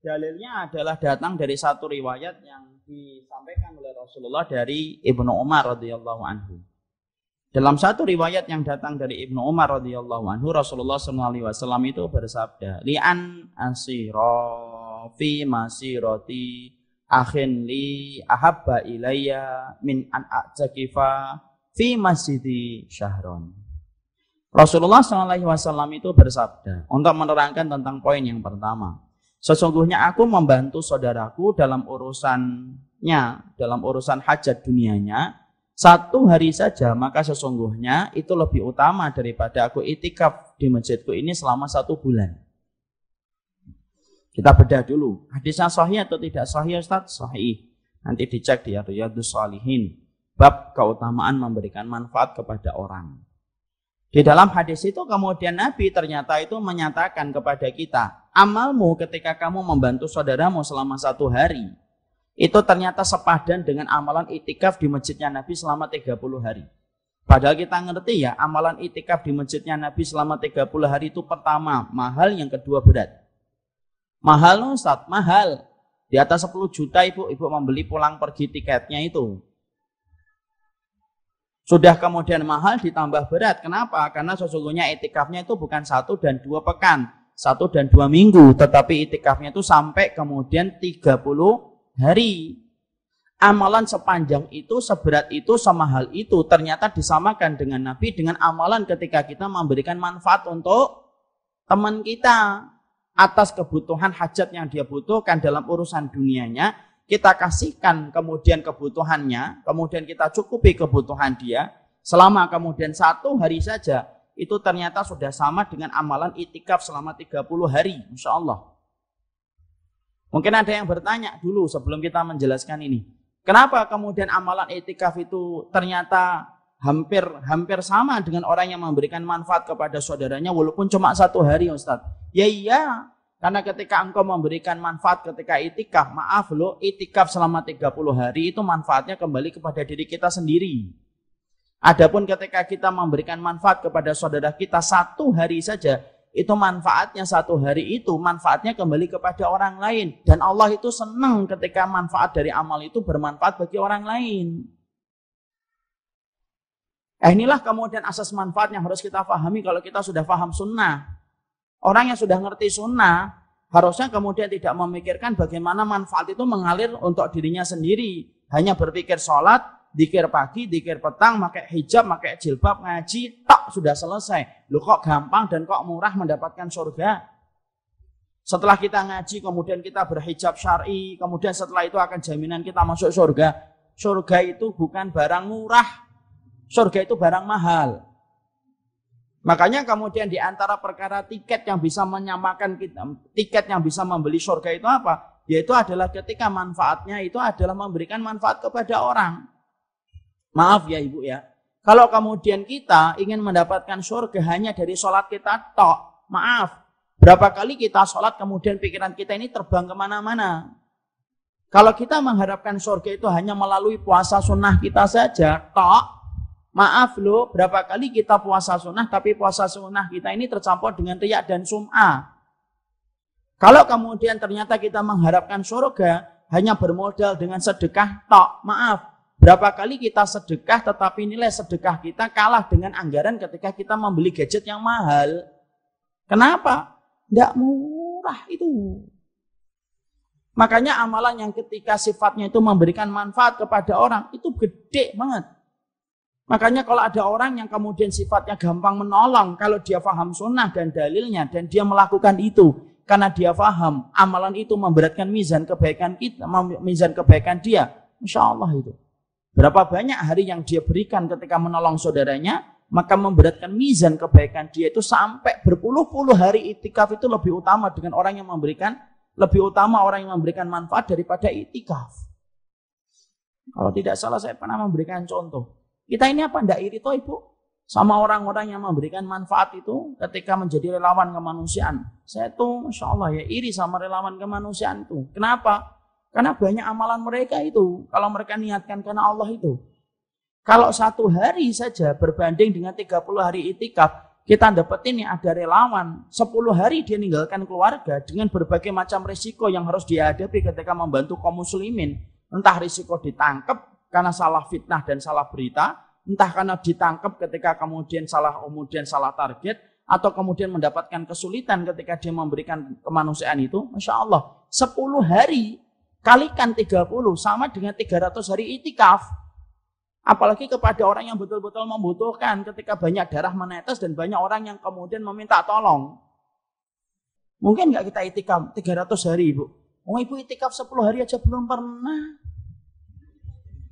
Dalilnya adalah datang dari satu riwayat yang disampaikan oleh Rasulullah dari Ibnu Umar radhiyallahu anhu. Dalam satu riwayat yang datang dari Ibnu Umar radhiyallahu anhu, Rasulullah SAW itu bersabda, "Li'an asira fi masirati akhin li ahabba ilayya min an a'takifa fi masjidi syahron." Rasulullah SAW itu bersabda untuk menerangkan tentang poin yang pertama. Sesungguhnya aku membantu saudaraku dalam urusannya, dalam urusan hajat dunianya, 1 hari saja, maka sesungguhnya itu lebih utama daripada aku itikaf di masjidku ini selama 1 bulan. Kita bedah dulu. Hadisnya sahih atau tidak sahih Ustaz? Sahih. Nanti dicek di Riyadhus Shalihin. Bab keutamaan memberikan manfaat kepada orang. Di dalam hadis itu kemudian Nabi ternyata itu menyatakan kepada kita, amalmu ketika kamu membantu saudaramu selama 1 hari, itu ternyata sepadan dengan amalan itikaf di masjidnya Nabi selama 30 hari. Padahal kita ngerti ya, amalan itikaf di masjidnya Nabi selama 30 hari itu pertama, mahal, yang kedua berat. Mahal Ustaz, mahal. Di atas 10 juta ibu membeli pulang pergi tiketnya itu. Sudah kemudian mahal ditambah berat. Kenapa? Karena sesungguhnya itikafnya itu bukan 1 dan 2 pekan, 1 dan 2 minggu. Tetapi itikafnya itu sampai kemudian 30 hari. Amalan sepanjang itu, seberat itu, semahal itu ternyata disamakan dengan Nabi dengan amalan ketika kita memberikan manfaat untuk teman kita atas kebutuhan hajat yang dia butuhkan dalam urusan dunianya, kita kasihkan kemudian kebutuhannya, kemudian kita cukupi kebutuhan dia selama kemudian 1 hari saja, itu ternyata sudah sama dengan amalan itikaf selama 30 hari, Insya Allah. Mungkin ada yang bertanya dulu sebelum kita menjelaskan ini. Kenapa kemudian amalan itikaf itu ternyata hampir sama dengan orang yang memberikan manfaat kepada saudaranya walaupun cuma 1 hari, Ustaz? Ya iya, karena ketika engkau memberikan manfaat ketika itikaf, maaf loh, itikaf selama 30 hari itu manfaatnya kembali kepada diri kita sendiri. Adapun ketika kita memberikan manfaat kepada saudara kita 1 hari saja, itu manfaatnya 1 hari itu, manfaatnya kembali kepada orang lain. Dan Allah itu senang ketika manfaat dari amal itu bermanfaat bagi orang lain. Inilah kemudian asas manfaat yang harus kita pahami kalau kita sudah paham sunnah. Orang yang sudah ngerti sunnah, harusnya kemudian tidak memikirkan bagaimana manfaat itu mengalir untuk dirinya sendiri. Hanya berpikir sholat, dzikir pagi, dzikir petang, pakai hijab, pakai jilbab, ngaji, tok, sudah selesai. Loh kok gampang dan kok murah mendapatkan surga? Setelah kita ngaji, kemudian kita berhijab syar'i, kemudian setelah itu akan jaminan kita masuk surga. Surga itu bukan barang murah, surga itu barang mahal. Makanya kemudian di antara perkara tiket yang bisa menyamakan kita, tiket yang bisa membeli surga itu apa? Yaitu adalah ketika manfaatnya itu adalah memberikan manfaat kepada orang. Maaf ya ibu ya, kalau kemudian kita ingin mendapatkan surga hanya dari sholat kita tok, maaf, berapa kali kita sholat kemudian pikiran kita ini terbang kemana-mana. Kalau kita mengharapkan surga itu hanya melalui puasa sunnah kita saja, tok, maaf loh, berapa kali kita puasa sunnah tapi puasa sunnah kita ini tercampur dengan riya dan sum'ah. Kalau kemudian ternyata kita mengharapkan surga hanya bermodal dengan sedekah tok, maaf, berapa kali kita sedekah tetapi nilai sedekah kita kalah dengan anggaran ketika kita membeli gadget yang mahal. Kenapa? Tidak murah itu. Makanya amalan yang ketika sifatnya itu memberikan manfaat kepada orang itu gede banget. Makanya kalau ada orang yang kemudian sifatnya gampang menolong, kalau dia paham sunnah dan dalilnya dan dia melakukan itu karena dia paham amalan itu memberatkan mizan kebaikan kita, mizan kebaikan dia, insya Allah itu. Berapa banyak hari yang dia berikan ketika menolong saudaranya, maka memberatkan mizan kebaikan dia itu sampai berpuluh-puluh hari itikaf itu lebih utama dengan orang yang memberikan, lebih utama orang yang memberikan manfaat daripada itikaf. Kalau tidak salah saya pernah memberikan contoh. Kita ini apa ndak iri toh ibu? Sama orang-orang yang memberikan manfaat itu ketika menjadi relawan kemanusiaan. Saya tuh Masya Allah ya iri sama relawan kemanusiaan itu. Kenapa? Karena banyak amalan mereka itu, kalau mereka niatkan karena Allah itu. Kalau 1 hari saja berbanding dengan 30 hari itikaf, kita dapetin yang ada relawan. 10 hari dia meninggalkan keluarga dengan berbagai macam risiko yang harus dihadapi ketika membantu kaum muslimin. Entah risiko ditangkap karena salah fitnah dan salah berita, entah karena ditangkap ketika kemudian salah target, atau kemudian mendapatkan kesulitan ketika dia memberikan kemanusiaan itu. Masya Allah, 10 hari kalikan 30 sama dengan 300 hari itikaf. Apalagi kepada orang yang betul-betul membutuhkan ketika banyak darah menetes dan banyak orang yang kemudian meminta tolong. Mungkin nggak kita itikaf 300 hari ibu? Oh ibu itikaf 10 hari aja belum pernah.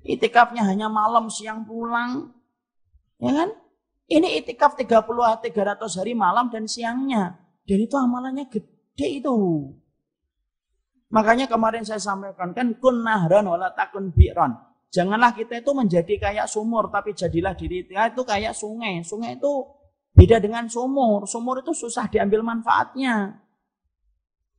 Itikafnya hanya malam siang pulang. Ya kan? Ini itikaf 300 hari malam dan siangnya. Dan itu amalannya gede itu. Makanya kemarin saya sampaikan kan kun nahran wala takun bi'ran. Janganlah kita itu menjadi kayak sumur tapi jadilah diri kita itu kayak sungai. Sungai itu beda dengan sumur. Sumur itu susah diambil manfaatnya.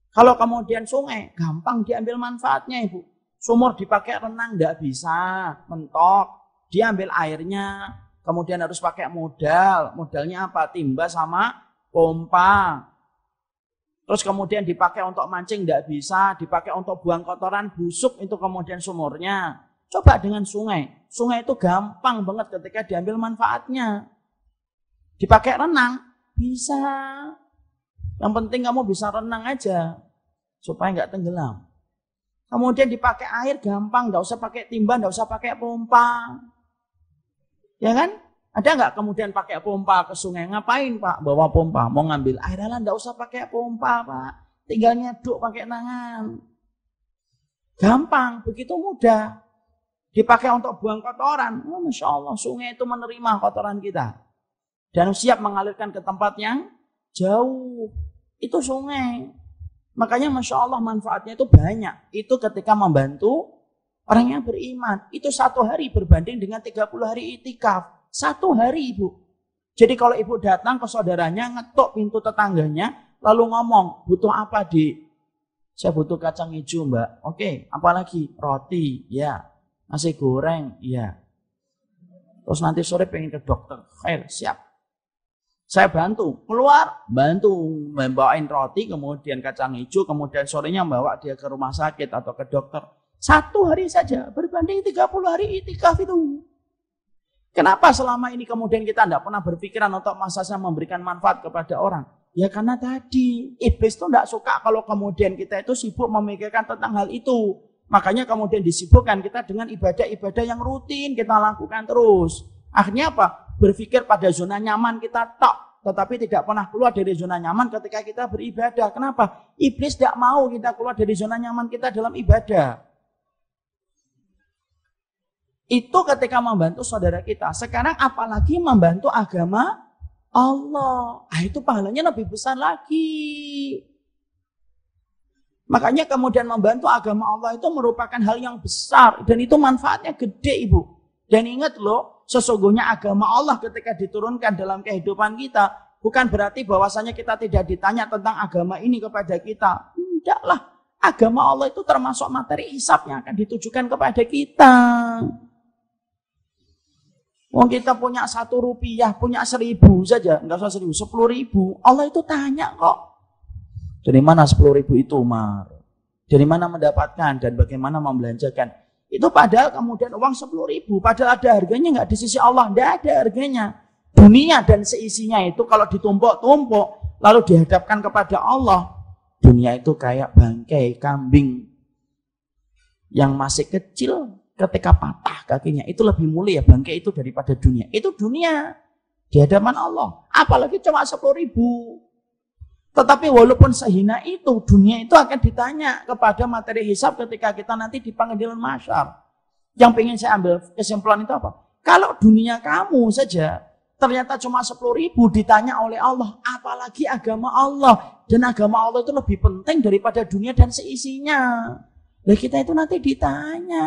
Kalau kemudian sungai gampang diambil manfaatnya ibu. Sumur dipakai renang enggak bisa, mentok. Dia ambil airnya. kemudian harus pakai modal. Modalnya apa? Timba sama pompa. Terus kemudian dipakai untuk mancing tidak bisa, dipakai untuk buang kotoran busuk itu kemudian sumurnya. Coba dengan sungai. Sungai itu gampang banget ketika diambil manfaatnya. Dipakai renang, bisa. Yang penting kamu bisa renang aja, supaya nggak tenggelam. Kemudian dipakai air gampang, nggak usah pakai timba, nggak usah pakai pompa. Ya kan? Ada nggak kemudian pakai pompa ke sungai? Ngapain Pak? Bawa pompa, mau ngambil air, lah nggak usah pakai pompa Pak. Tinggal nyeduk pakai tangan. Gampang, begitu mudah. Dipakai untuk buang kotoran. Oh, Masya Allah, sungai itu menerima kotoran kita. Dan siap mengalirkan ke tempat yang jauh. Itu sungai. Makanya Masya Allah manfaatnya itu banyak. Itu ketika membantu orang yang beriman. Itu 1 hari berbanding dengan 30 hari itikaf. 1 hari Ibu. Jadi kalau Ibu datang ke saudaranya, ngetok pintu tetangganya, lalu ngomong, butuh apa Dik? Saya butuh kacang hijau Mbak. Oke, apa lagi? Roti, ya. Nasi goreng, ya. Terus nanti sore pengen ke dokter. Khair, siap. Saya bantu, keluar, bantu membawain roti, kemudian kacang hijau, kemudian sorenya bawa dia ke rumah sakit atau ke dokter. 1 hari saja, berbanding 30 hari itikaf itu. Kenapa selama ini kemudian kita tidak pernah berpikiran untuk masanya memberikan manfaat kepada orang? Ya karena tadi, iblis itu tidak suka kalau kemudian kita itu sibuk memikirkan tentang hal itu. Makanya kemudian disibukkan kita dengan ibadah-ibadah yang rutin kita lakukan terus. Akhirnya apa? Berpikir pada zona nyaman kita tok, tetapi tidak pernah keluar dari zona nyaman ketika kita beribadah. Kenapa? Iblis tidak mau kita keluar dari zona nyaman kita dalam ibadah. Itu ketika membantu saudara kita. Sekarang apalagi membantu agama Allah. Itu pahalanya lebih besar lagi. Makanya kemudian membantu agama Allah itu merupakan hal yang besar. Dan itu manfaatnya gede Ibu. Dan ingat loh, sesungguhnya agama Allah ketika diturunkan dalam kehidupan kita, bukan berarti bahwasanya kita tidak ditanya tentang agama ini kepada kita. Tidaklah. Agama Allah itu termasuk materi hisab yang akan ditujukan kepada kita. Wong kita punya 1 rupiah, punya 1.000 saja, enggak usah 1.000, 10.000. Allah itu tanya kok. Dari mana 10.000 itu, Umar? Dari mana mendapatkan dan bagaimana membelanjakan? Itu padahal kemudian uang 10.000, padahal ada harganya enggak di sisi Allah, enggak ada harganya. Dunia dan seisinya itu kalau ditumpuk-tumpuk, lalu dihadapkan kepada Allah, dunia itu kayak bangkai kambing yang masih kecil. Ketika patah kakinya, itu lebih mulia bangkai itu daripada dunia. Itu dunia di hadapan Allah. Apalagi cuma 10.000. Tetapi walaupun sehina itu, dunia itu akan ditanya kepada materi hisab ketika kita nanti di pengadilan mahsyar. Yang pengen saya ambil kesimpulan itu apa? Kalau dunia kamu saja ternyata cuma 10.000 ditanya oleh Allah, apalagi agama Allah. Dan agama Allah itu lebih penting daripada dunia dan seisinya. Nah kita itu nanti ditanya.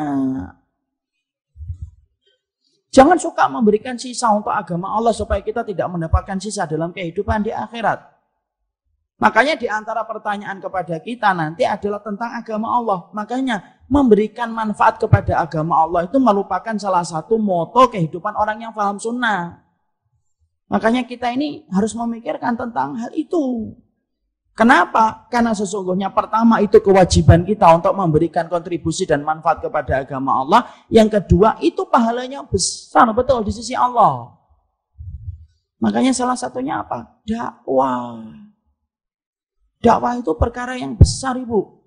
Jangan suka memberikan sisa untuk agama Allah supaya kita tidak mendapatkan sisa dalam kehidupan di akhirat. Makanya di antara pertanyaan kepada kita nanti adalah tentang agama Allah. Makanya memberikan manfaat kepada agama Allah itu merupakan salah satu moto kehidupan orang yang paham sunnah. Makanya kita ini harus memikirkan tentang hal itu. Kenapa? Karena sesungguhnya pertama itu kewajiban kita untuk memberikan kontribusi dan manfaat kepada agama Allah. Yang kedua itu pahalanya besar betul di sisi Allah. Makanya salah satunya apa? Dakwah. Dakwah itu perkara yang besar Ibu.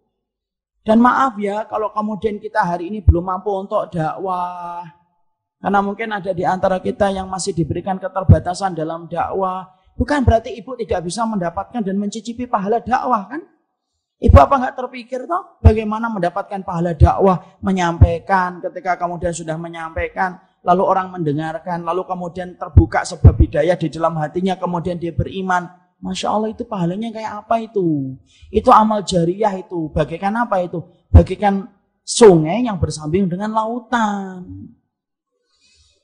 Dan maaf ya kalau kemudian kita hari ini belum mampu untuk dakwah. Karena mungkin ada di antara kita yang masih diberikan keterbatasan dalam dakwah. Bukan berarti Ibu tidak bisa mendapatkan dan mencicipi pahala dakwah kan? Ibu apa nggak terpikir toh bagaimana mendapatkan pahala dakwah, menyampaikan ketika kemudian sudah menyampaikan, lalu orang mendengarkan, lalu kemudian terbuka sebab hidayah di dalam hatinya, kemudian dia beriman. Masya Allah itu pahalanya kayak apa itu? Itu amal jariyah itu. Bagaikan apa itu? Bagaikan sungai yang bersambing dengan lautan.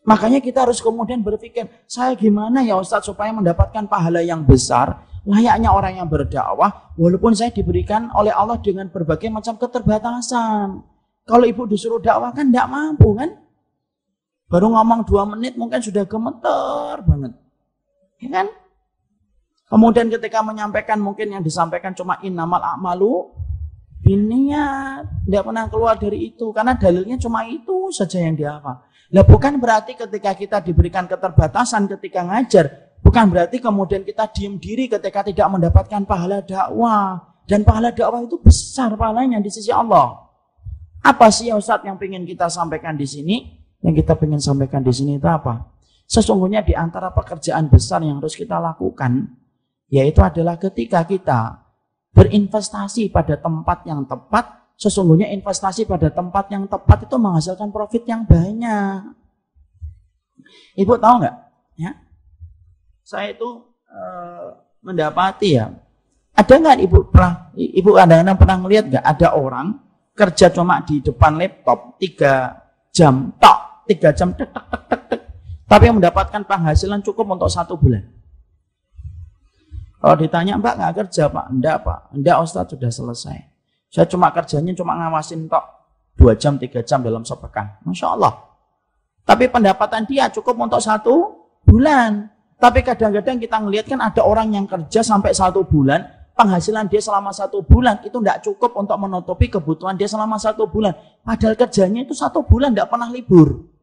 Makanya kita harus kemudian berpikir, saya gimana ya Ustadz supaya mendapatkan pahala yang besar, layaknya orang yang berdakwah, walaupun saya diberikan oleh Allah dengan berbagai macam keterbatasan. Kalau Ibu disuruh dakwah kan tidak mampu kan? Baru ngomong 2 menit mungkin sudah gemeter banget. Ya kan? Kemudian ketika menyampaikan mungkin yang disampaikan cuma innamal a'malu binniyat. Tidak pernah keluar dari itu. Karena dalilnya cuma itu saja yang dihafal. Lah bukan berarti ketika kita diberikan keterbatasan ketika ngajar. Bukan berarti kemudian kita diam diri ketika tidak mendapatkan pahala dakwah. Dan pahala dakwah itu besar pahalanya di sisi Allah. Apa sih ya Ustaz yang ingin kita sampaikan di sini? Yang kita ingin sampaikan di sini itu apa? Sesungguhnya di antara pekerjaan besar yang harus kita lakukan, yaitu adalah ketika kita berinvestasi pada tempat yang tepat, sesungguhnya investasi pada tempat yang tepat itu menghasilkan profit yang banyak. Ibu tahu nggak? Ya, saya itu mendapati ya, ada nggak ibu kadang-kadang pernah melihat nggak ada orang kerja cuma di depan laptop 3 jam, 3 jam, tek, tapi mendapatkan penghasilan cukup untuk 1 bulan. Kalau ditanya, Mbak nggak kerja Pak? Enggak Ustaz, sudah selesai. Saya cuma kerjanya cuma ngawasin 2 jam, 3 jam dalam sepekan. Masya Allah. Tapi pendapatan dia cukup untuk 1 bulan. Tapi kadang-kadang kita ngelihat kan ada orang yang kerja sampai 1 bulan, penghasilan dia selama 1 bulan itu tidak cukup untuk menutupi kebutuhan dia selama 1 bulan. Padahal kerjanya itu 1 bulan tidak pernah libur.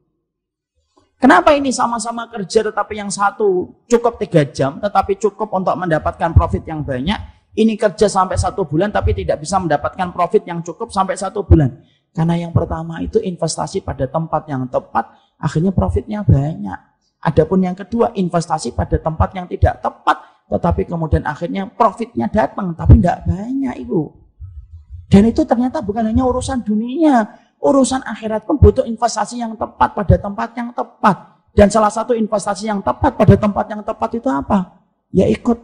Kenapa ini sama-sama kerja tetapi yang satu cukup 3 jam tetapi cukup untuk mendapatkan profit yang banyak, ini kerja sampai 1 bulan tapi tidak bisa mendapatkan profit yang cukup sampai 1 bulan. Karena yang pertama itu investasi pada tempat yang tepat, akhirnya profitnya banyak. Adapun yang kedua, investasi pada tempat yang tidak tepat, tetapi kemudian akhirnya profitnya datang tapi tidak banyak, Ibu. Dan itu ternyata bukan hanya urusan dunia, urusan akhirat pun butuh investasi yang tepat pada tempat yang tepat. Dan salah satu investasi yang tepat pada tempat yang tepat itu apa? Ya ikut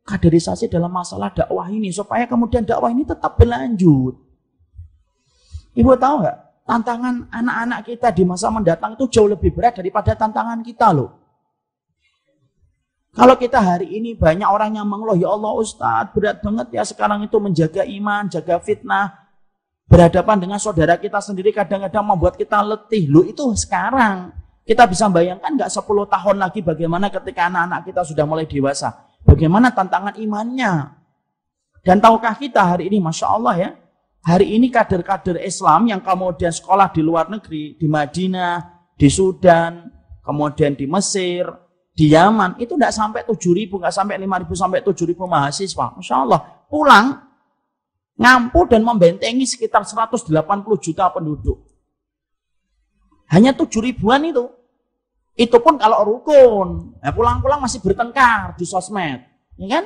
kaderisasi dalam masalah dakwah ini, supaya kemudian dakwah ini tetap berlanjut. Ibu tahu nggak? Tantangan anak-anak kita di masa mendatang itu jauh lebih berat daripada tantangan kita loh. Kalau kita hari ini banyak orang yang mengeluh, ya Allah Ustadz berat banget ya sekarang itu menjaga iman, jaga fitnah. Berhadapan dengan saudara kita sendiri kadang-kadang membuat kita letih. Loh itu sekarang. Kita bisa bayangkan nggak 10 tahun lagi bagaimana ketika anak-anak kita sudah mulai dewasa. Bagaimana tantangan imannya. Dan tahukah kita hari ini, Masya Allah ya. Hari ini kader-kader Islam yang kemudian sekolah di luar negeri, di Madinah, di Sudan, kemudian di Mesir, di Yaman, itu tidak sampai 7.000, nggak sampai 5.000, sampai 7.000 mahasiswa. Masya Allah, pulang, ngampu dan membentengi sekitar 180 juta penduduk. Hanya 7.000-an itu. Itu pun kalau rukun. Nah, pulang-pulang masih bertengkar di sosmed. Ya kan?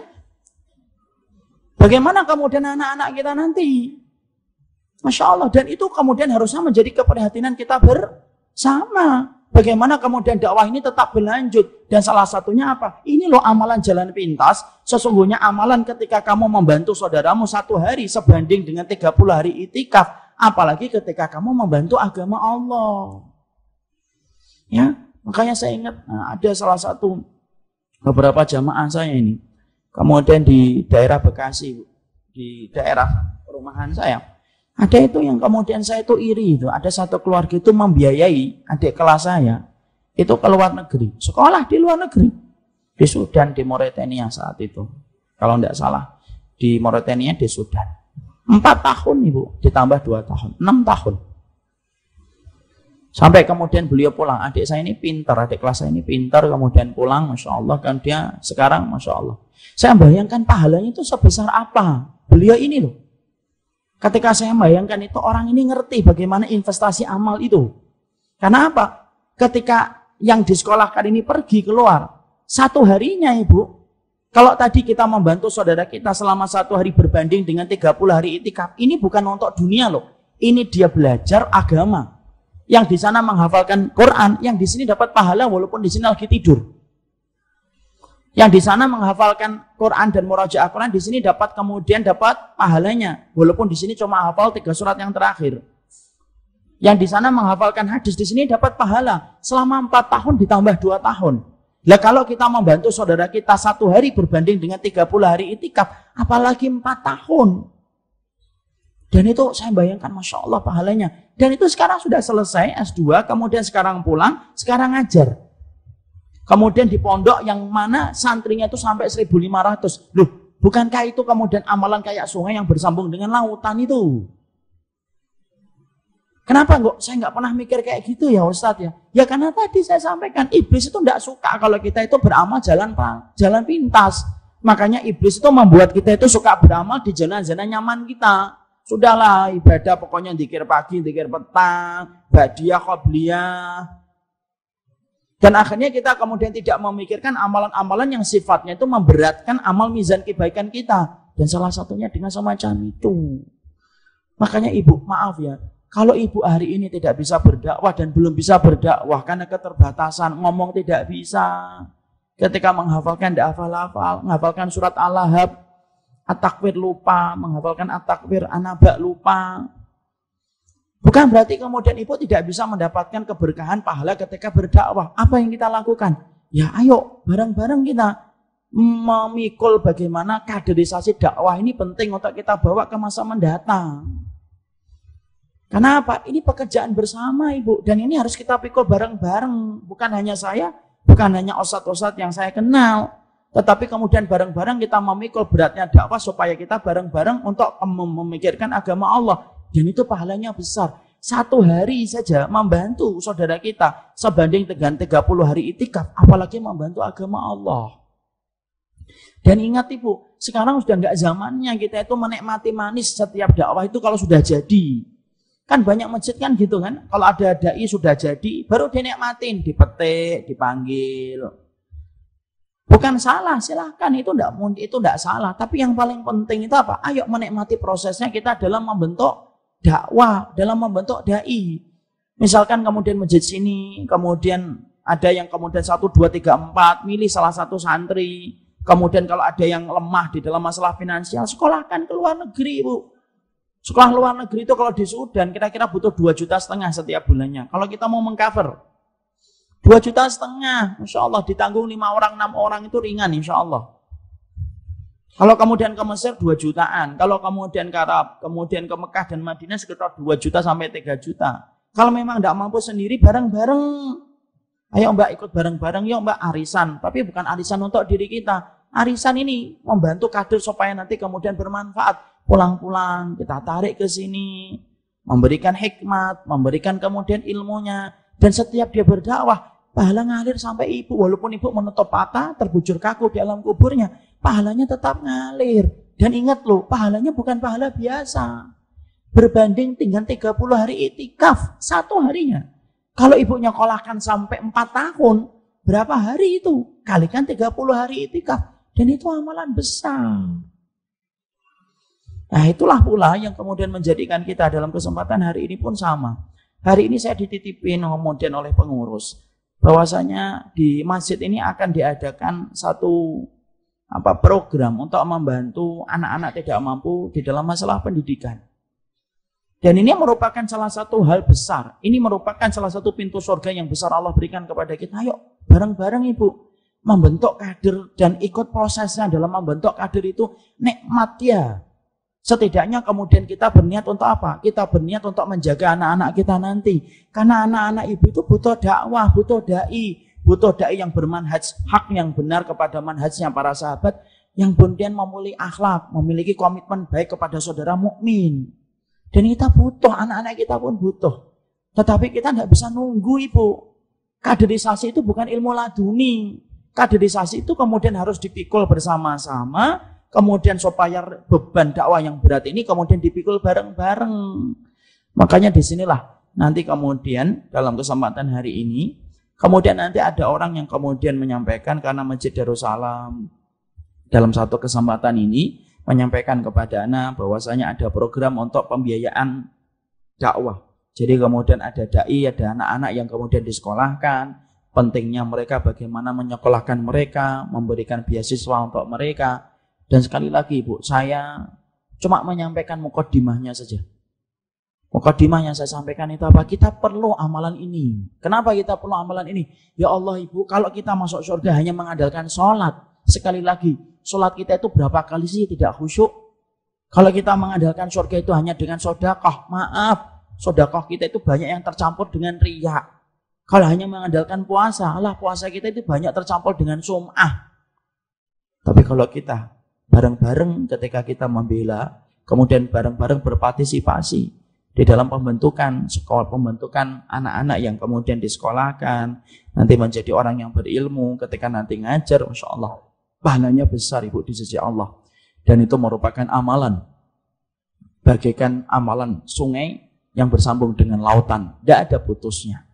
Bagaimana kemudian anak-anak kita nanti? Masya Allah. Dan itu kemudian harusnya menjadi keprihatinan kita bersama. Bagaimana kemudian dakwah ini tetap berlanjut. Dan salah satunya apa? Ini loh amalan jalan pintas. Sesungguhnya amalan ketika kamu membantu saudaramu 1 hari sebanding dengan 30 hari itikaf. Apalagi ketika kamu membantu agama Allah. Ya, makanya saya ingat ada salah satu beberapa jamaah saya ini. Kemudian di daerah Bekasi, di daerah perumahan saya. Ada itu yang kemudian saya itu iri itu. Ada satu keluarga itu membiayai adik kelas saya itu ke luar negeri. Sekolah di luar negeri. Di Sudan, di Mauritania saat itu. Kalau tidak salah. Di Mauritania, di Sudan. 4 tahun Ibu. Ditambah 2 tahun. 6 tahun. Sampai kemudian beliau pulang. Adik saya ini pintar. Adik kelas saya ini pintar. Kemudian pulang. Masya Allah. Kan dia sekarang Masya Allah. Saya bayangkan pahalanya itu sebesar apa. Beliau ini loh. Ketika saya bayangkan itu, orang ini ngerti bagaimana investasi amal itu. Karena apa? Ketika yang disekolahkan ini pergi keluar, 1 harinya Ibu, kalau tadi kita membantu saudara kita selama 1 hari berbanding dengan 30 hari itikaf, ini bukan untuk dunia loh. Ini dia belajar agama. Yang di sana menghafalkan Quran, yang di sini dapat pahala walaupun di sini lagi tidur. Yang di sana menghafalkan Quran dan murajaah Quran, di sini kemudian dapat pahalanya. Walaupun di sini cuma hafal 3 surat yang terakhir. Yang di sana menghafalkan hadis, di sini dapat pahala. Selama 4 tahun ditambah 2 tahun. Lah kalau kita membantu saudara kita 1 hari berbanding dengan 30 hari itikaf, apalagi 4 tahun. Dan itu saya bayangkan, Masya Allah pahalanya. Dan itu sekarang sudah selesai S2, kemudian sekarang pulang, sekarang ngajar. Kemudian di pondok yang mana santrinya itu sampai 1.500. Loh, bukankah itu kemudian amalan kayak sungai yang bersambung dengan lautan itu? Kenapa saya nggak pernah mikir kayak gitu ya Ustadz ya? Ya karena tadi saya sampaikan, iblis itu nggak suka kalau kita itu beramal jalan pintas. Makanya iblis itu membuat kita itu suka beramal di zona-zona nyaman kita. Sudahlah ibadah pokoknya dzikir pagi, dzikir petang, ba'diyah, qobliyah. Dan akhirnya kita kemudian tidak memikirkan amalan-amalan yang sifatnya itu memberatkan amal mizan kebaikan kita. Dan salah satunya dengan semacam itu. Makanya ibu, maaf ya, kalau ibu hari ini tidak bisa berdakwah dan belum bisa berdakwah karena keterbatasan, ngomong tidak bisa. Ketika menghafalkan tidak hafal-hafal, menghafalkan surat Al-Lahab, At-Takwir lupa, menghafalkan At-Takwir, An-Naba lupa. Bukan berarti kemudian ibu tidak bisa mendapatkan keberkahan pahala ketika berdakwah. Apa yang kita lakukan? Ya ayo bareng-bareng kita memikul bagaimana kaderisasi dakwah ini penting untuk kita bawa ke masa mendatang. Kenapa? Ini pekerjaan bersama ibu. Dan ini harus kita pikul bareng-bareng. Bukan hanya saya, bukan hanya ustadz-ustadz yang saya kenal. Tetapi kemudian bareng-bareng kita memikul beratnya dakwah supaya kita bareng-bareng untuk memikirkan agama Allah. Dan itu pahalanya besar. 1 hari saja membantu saudara kita sebanding dengan 30 hari itikaf. Apalagi membantu agama Allah. Dan ingat ibu, sekarang sudah nggak zamannya kita itu menikmati manis setiap dakwah itu kalau sudah jadi. Kan banyak masjid kan gitu kan. Kalau ada dai sudah jadi, baru dinikmatin, dipetik, dipanggil. Bukan salah, silahkan itu enggak salah. Tapi yang paling penting itu apa? Ayo menikmati prosesnya kita dalam membentuk dakwah, dalam membentuk dai. Misalkan kemudian masjid sini, kemudian ada yang kemudian 1, 2, 3, 4, milih salah satu santri. Kemudian kalau ada yang lemah di dalam masalah finansial, sekolahkan ke luar negeri, Bu. Sekolah luar negeri itu kalau di Sudan kira-kira butuh 2,5 juta setiap bulannya. Kalau kita mau mengcover 2,5 juta, Masya Allah, ditanggung 5 orang, 6 orang itu ringan Insya Allah. Kalau kemudian ke Mesir 2 jutaan, kalau kemudian ke Arab, kemudian ke Mekah dan Madinah sekitar 2 juta sampai 3 juta. Kalau memang tidak mampu sendiri, bareng-bareng. Ayo Mbak ikut bareng-bareng, yuk Mbak arisan. Tapi bukan arisan untuk diri kita. Arisan ini membantu kader supaya nanti kemudian bermanfaat. Pulang-pulang kita tarik ke sini, memberikan hikmat, memberikan kemudian ilmunya. Dan setiap dia berdakwah, pahala ngalir sampai ibu. Walaupun ibu menutup mata, terbujur kaku di alam kuburnya, pahalanya tetap ngalir. Dan ingat loh, pahalanya bukan pahala biasa. Berbanding dengan 30 hari itikaf, 1 harinya. Kalau ibu nyekolahkan sampai 4 tahun, berapa hari itu? Kalikan 30 hari itikaf. Dan itu amalan besar. Nah itulah pula yang kemudian menjadikan kita dalam kesempatan hari ini pun sama. Hari ini saya dititipin kemudian oleh pengurus bahwasanya di masjid ini akan diadakan satu program untuk membantu anak-anak tidak mampu di dalam masalah pendidikan. Dan ini merupakan salah satu hal besar. Ini merupakan salah satu pintu surga yang besar Allah berikan kepada kita. Ayo bareng-bareng ibu membentuk kader dan ikut prosesnya dalam membentuk kader itu nikmat ya. Setidaknya kemudian kita berniat untuk apa? Kita berniat untuk menjaga anak-anak kita nanti. Karena anak-anak ibu itu butuh dakwah, butuh dai yang bermanhaj hak yang benar kepada manhajnya para sahabat, yang kemudian memiliki akhlak, memiliki komitmen baik kepada saudara mukmin. Dan kita butuh, anak-anak kita pun butuh. Tetapi kita tidak bisa nunggu ibu. Kaderisasi itu bukan ilmu laduni. Kaderisasi itu kemudian harus dipikul bersama-sama. Kemudian supaya beban dakwah yang berat ini kemudian dipikul bareng-bareng. Makanya disinilah nanti kemudian dalam kesempatan hari ini, kemudian nanti ada orang yang kemudian menyampaikan karena Masjid Darussalam dalam satu kesempatan ini menyampaikan kepada anak bahwasanya ada program untuk pembiayaan dakwah. Jadi kemudian ada dai, ada anak-anak yang kemudian disekolahkan, pentingnya mereka bagaimana menyekolahkan mereka, memberikan beasiswa untuk mereka. Dan sekali lagi Ibu, saya cuma menyampaikan mukaddimahnya saja. Mukaddimah yang saya sampaikan itu apa? Kita perlu amalan ini. Kenapa kita perlu amalan ini? Ya Allah Ibu, kalau kita masuk surga hanya mengandalkan sholat. Sekali lagi, sholat kita itu berapa kali sih tidak khusyuk? Kalau kita mengandalkan surga itu hanya dengan sedekah, maaf, sedekah kita itu banyak yang tercampur dengan riya. Kalau hanya mengandalkan puasa, puasa kita itu banyak tercampur dengan sum'ah. Tapi kalau kita bareng-bareng ketika kita membela, kemudian bareng-bareng berpartisipasi di dalam pembentukan sekolah, pembentukan anak-anak yang kemudian disekolahkan, nanti menjadi orang yang berilmu, ketika nanti ngajar, Masya Allah, pahalanya besar Ibu di sisi Allah. Dan itu merupakan amalan, bagaikan amalan sungai yang bersambung dengan lautan, tidak ada putusnya.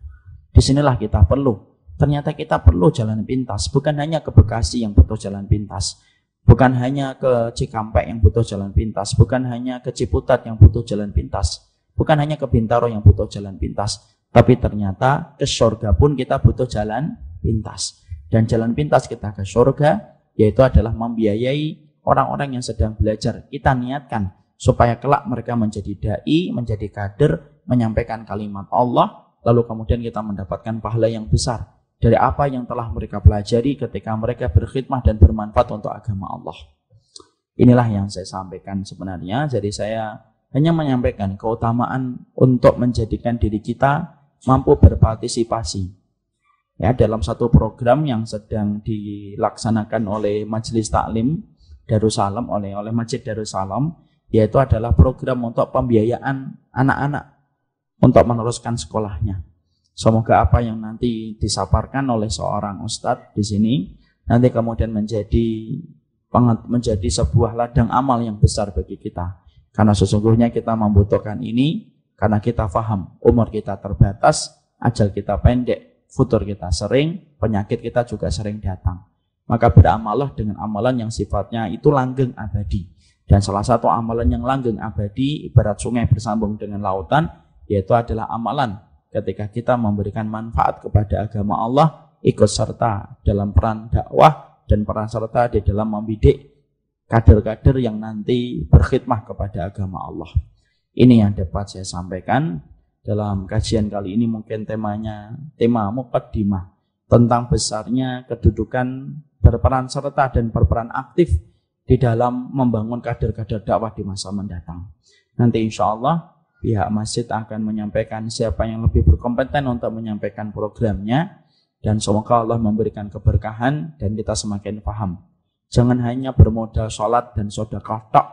Disinilah kita perlu, ternyata kita perlu jalan pintas, bukan hanya ke Bekasi yang butuh jalan pintas, bukan hanya ke Cikampek yang butuh jalan pintas, bukan hanya ke Ciputat yang butuh jalan pintas, bukan hanya ke Bintaro yang butuh jalan pintas, tapi ternyata ke surga pun kita butuh jalan pintas. Dan jalan pintas kita ke surga yaitu adalah membiayai orang-orang yang sedang belajar. Kita niatkan supaya kelak mereka menjadi dai, menjadi kader, menyampaikan kalimat Allah, lalu kemudian kita mendapatkan pahala yang besar dari apa yang telah mereka pelajari ketika mereka berkhidmah dan bermanfaat untuk agama Allah. Inilah yang saya sampaikan sebenarnya. Jadi saya hanya menyampaikan keutamaan untuk menjadikan diri kita mampu berpartisipasi ya dalam satu program yang sedang dilaksanakan oleh Majelis Taklim Darussalam, oleh Masjid Darussalam, yaitu adalah program untuk pembiayaan anak-anak untuk meneruskan sekolahnya. Semoga apa yang nanti disaparkan oleh seorang ustadz di sini nanti kemudian menjadi sebuah ladang amal yang besar bagi kita. Karena sesungguhnya kita membutuhkan ini, karena kita paham umur kita terbatas, ajal kita pendek, futur kita sering, penyakit kita juga sering datang. Maka beramallah dengan amalan yang sifatnya itu langgeng abadi. Dan salah satu amalan yang langgeng abadi, ibarat sungai bersambung dengan lautan, yaitu adalah amalan ketika kita memberikan manfaat kepada agama Allah, ikut serta dalam peran dakwah dan peran serta di dalam membidik kader-kader yang nanti berkhidmah kepada agama Allah. Ini yang dapat saya sampaikan dalam kajian kali ini. Mungkin tema muqaddimah tentang besarnya kedudukan berperan serta dan berperan aktif di dalam membangun kader-kader dakwah di masa mendatang. Nanti insya Allah pihak masjid akan menyampaikan siapa yang lebih berkompeten untuk menyampaikan programnya, dan semoga Allah memberikan keberkahan dan kita semakin paham. Jangan hanya bermodal sholat dan sedekah tok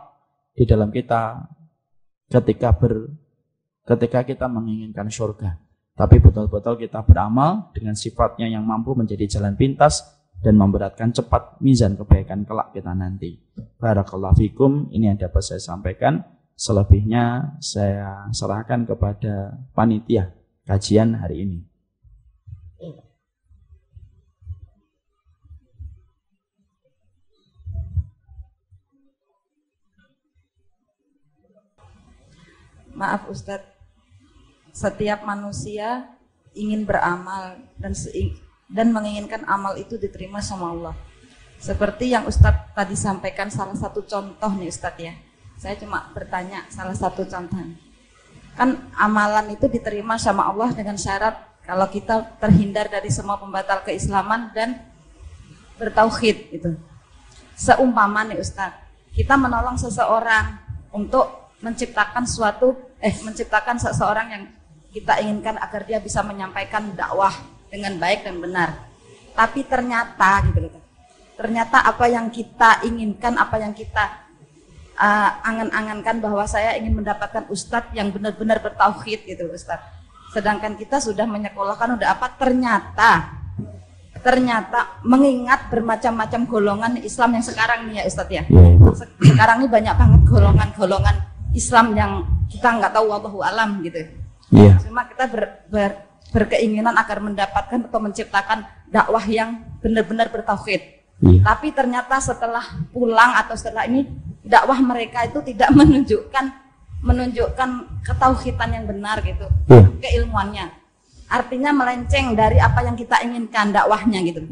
di dalam kita ketika kita menginginkan surga, tapi betul-betul kita beramal dengan sifatnya yang mampu menjadi jalan pintas dan memberatkan cepat mizan kebaikan kelak kita nanti. Barakallahu fikum. Ini yang dapat saya sampaikan. Selebihnya saya serahkan kepada panitia kajian hari ini. Maaf Ustadz, setiap manusia ingin beramal dan menginginkan amal itu diterima sama Allah. Seperti yang Ustadz tadi sampaikan, salah satu contoh nih Ustadz ya. Saya cuma bertanya salah satu contoh. Kan amalan itu diterima sama Allah dengan syarat kalau kita terhindar dari semua pembatal keislaman dan bertauhid itu. Seumpama nih Ustadz, kita menolong seseorang untuk menciptakan seseorang yang kita inginkan agar dia bisa menyampaikan dakwah dengan baik dan benar. Tapi ternyata apa yang kita inginkan, apa yang kita angan-angankan bahwa saya ingin mendapatkan ustadz yang benar-benar bertauhid gitu Ustadz. Sedangkan kita sudah menyekolahkan ternyata mengingat bermacam-macam golongan Islam yang sekarang nih ya Ustadz ya. Sekarang ini banyak banget golongan Islam yang kita nggak tahu, wallahu alam gitu. Cuma kita berkeinginan agar mendapatkan atau menciptakan dakwah yang benar-benar bertauhid. Tapi ternyata setelah pulang atau setelah ini dakwah mereka itu tidak menunjukkan ketauhidan yang benar gitu, keilmuannya. Artinya melenceng dari apa yang kita inginkan dakwahnya gitu.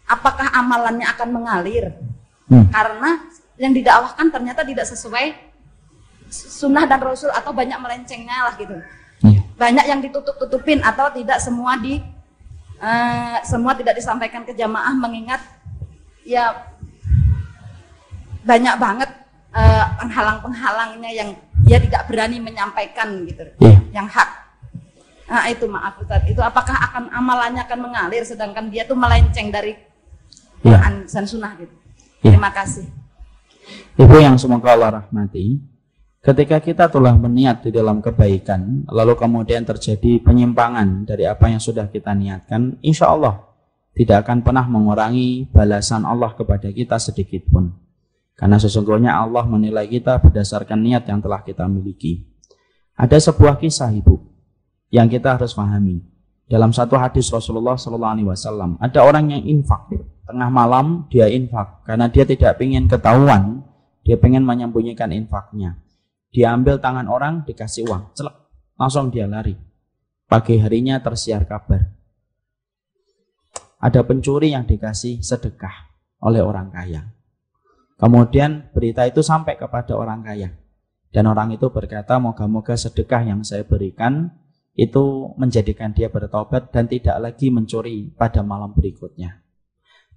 Apakah amalannya akan mengalir? Karena yang didakwahkan ternyata tidak sesuai sunnah dan rasul atau banyak melencengnya lah gitu. Banyak yang ditutup-tutupin atau tidak semua semua tidak disampaikan ke jamaah, mengingat ya banyak banget penghalang-penghalangnya yang dia tidak berani menyampaikan gitu, yang hak. Nah itu maaf Ustaz, itu apakah amalannya akan mengalir sedangkan dia tuh melenceng dari Quran dan Sunnah gitu. Terima kasih. Ibu yang semoga Allah rahmati, ketika kita telah berniat di dalam kebaikan, lalu kemudian terjadi penyimpangan dari apa yang sudah kita niatkan, insya Allah tidak akan pernah mengurangi balasan Allah kepada kita sedikit pun. Karena sesungguhnya Allah menilai kita berdasarkan niat yang telah kita miliki. Ada sebuah kisah Ibu yang kita harus pahami. Dalam satu hadis Rasulullah SAW, ada orang yang infak. Tengah malam dia infak karena dia tidak ingin ketahuan, dia ingin menyembunyikan infaknya. Dia ambil tangan orang, dikasih uang, celek, langsung dia lari. Pagi harinya tersiar kabar, ada pencuri yang dikasih sedekah oleh orang kaya. Kemudian berita itu sampai kepada orang kaya. Dan orang itu berkata, moga-moga sedekah yang saya berikan itu menjadikan dia bertobat dan tidak lagi mencuri pada malam berikutnya.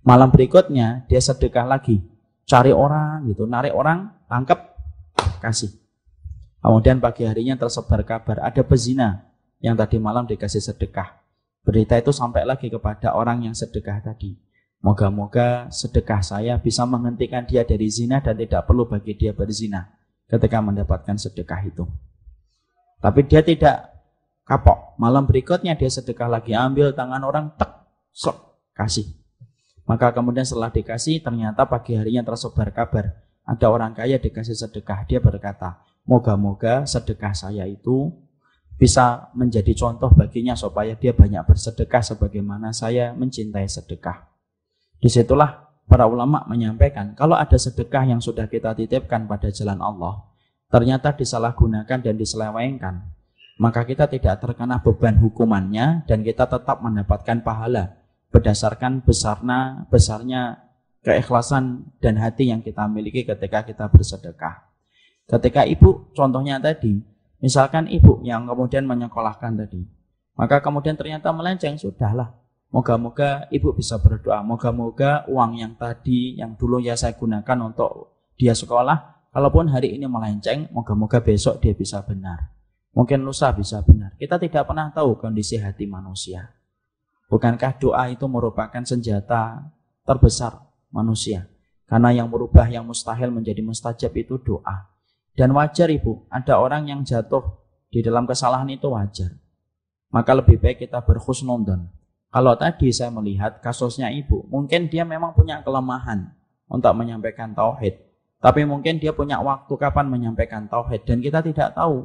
Malam berikutnya dia sedekah lagi, cari orang gitu, narik orang, tangkap, kasih. Kemudian pagi harinya tersebar kabar, ada pezina yang tadi malam dikasih sedekah. Berita itu sampai lagi kepada orang yang sedekah tadi. Moga-moga sedekah saya bisa menghentikan dia dari zina dan tidak perlu bagi dia berzina ketika mendapatkan sedekah itu. Tapi dia tidak kapok. Malam berikutnya dia sedekah lagi, ambil tangan orang, tek, slok, kasih. Maka kemudian setelah dikasih, ternyata pagi harinya tersebar kabar, ada orang kaya dikasih sedekah. Dia berkata, moga-moga sedekah saya itu bisa menjadi contoh baginya supaya dia banyak bersedekah sebagaimana saya mencintai sedekah. Disitulah para ulama menyampaikan, kalau ada sedekah yang sudah kita titipkan pada jalan Allah, ternyata disalahgunakan dan diselewengkan, maka kita tidak terkena beban hukumannya dan kita tetap mendapatkan pahala berdasarkan besarnya keikhlasan dan hati yang kita miliki ketika kita bersedekah. Ketika ibu, contohnya tadi, misalkan ibu yang kemudian menyekolahkan tadi, maka kemudian ternyata melenceng, sudahlah. Moga-moga ibu bisa berdoa, moga-moga uang yang tadi, yang dulu ya saya gunakan untuk dia sekolah, kalaupun hari ini melenceng, moga-moga besok dia bisa benar. Mungkin lusa bisa benar. Kita tidak pernah tahu kondisi hati manusia. Bukankah doa itu merupakan senjata terbesar manusia? Karena yang merubah yang mustahil menjadi mustajab itu doa. Dan wajar ibu, ada orang yang jatuh di dalam kesalahan itu wajar. Maka lebih baik kita berhusnudzon. Kalau tadi saya melihat kasusnya ibu, mungkin dia memang punya kelemahan untuk menyampaikan tauhid. Tapi mungkin dia punya waktu kapan menyampaikan tauhid dan kita tidak tahu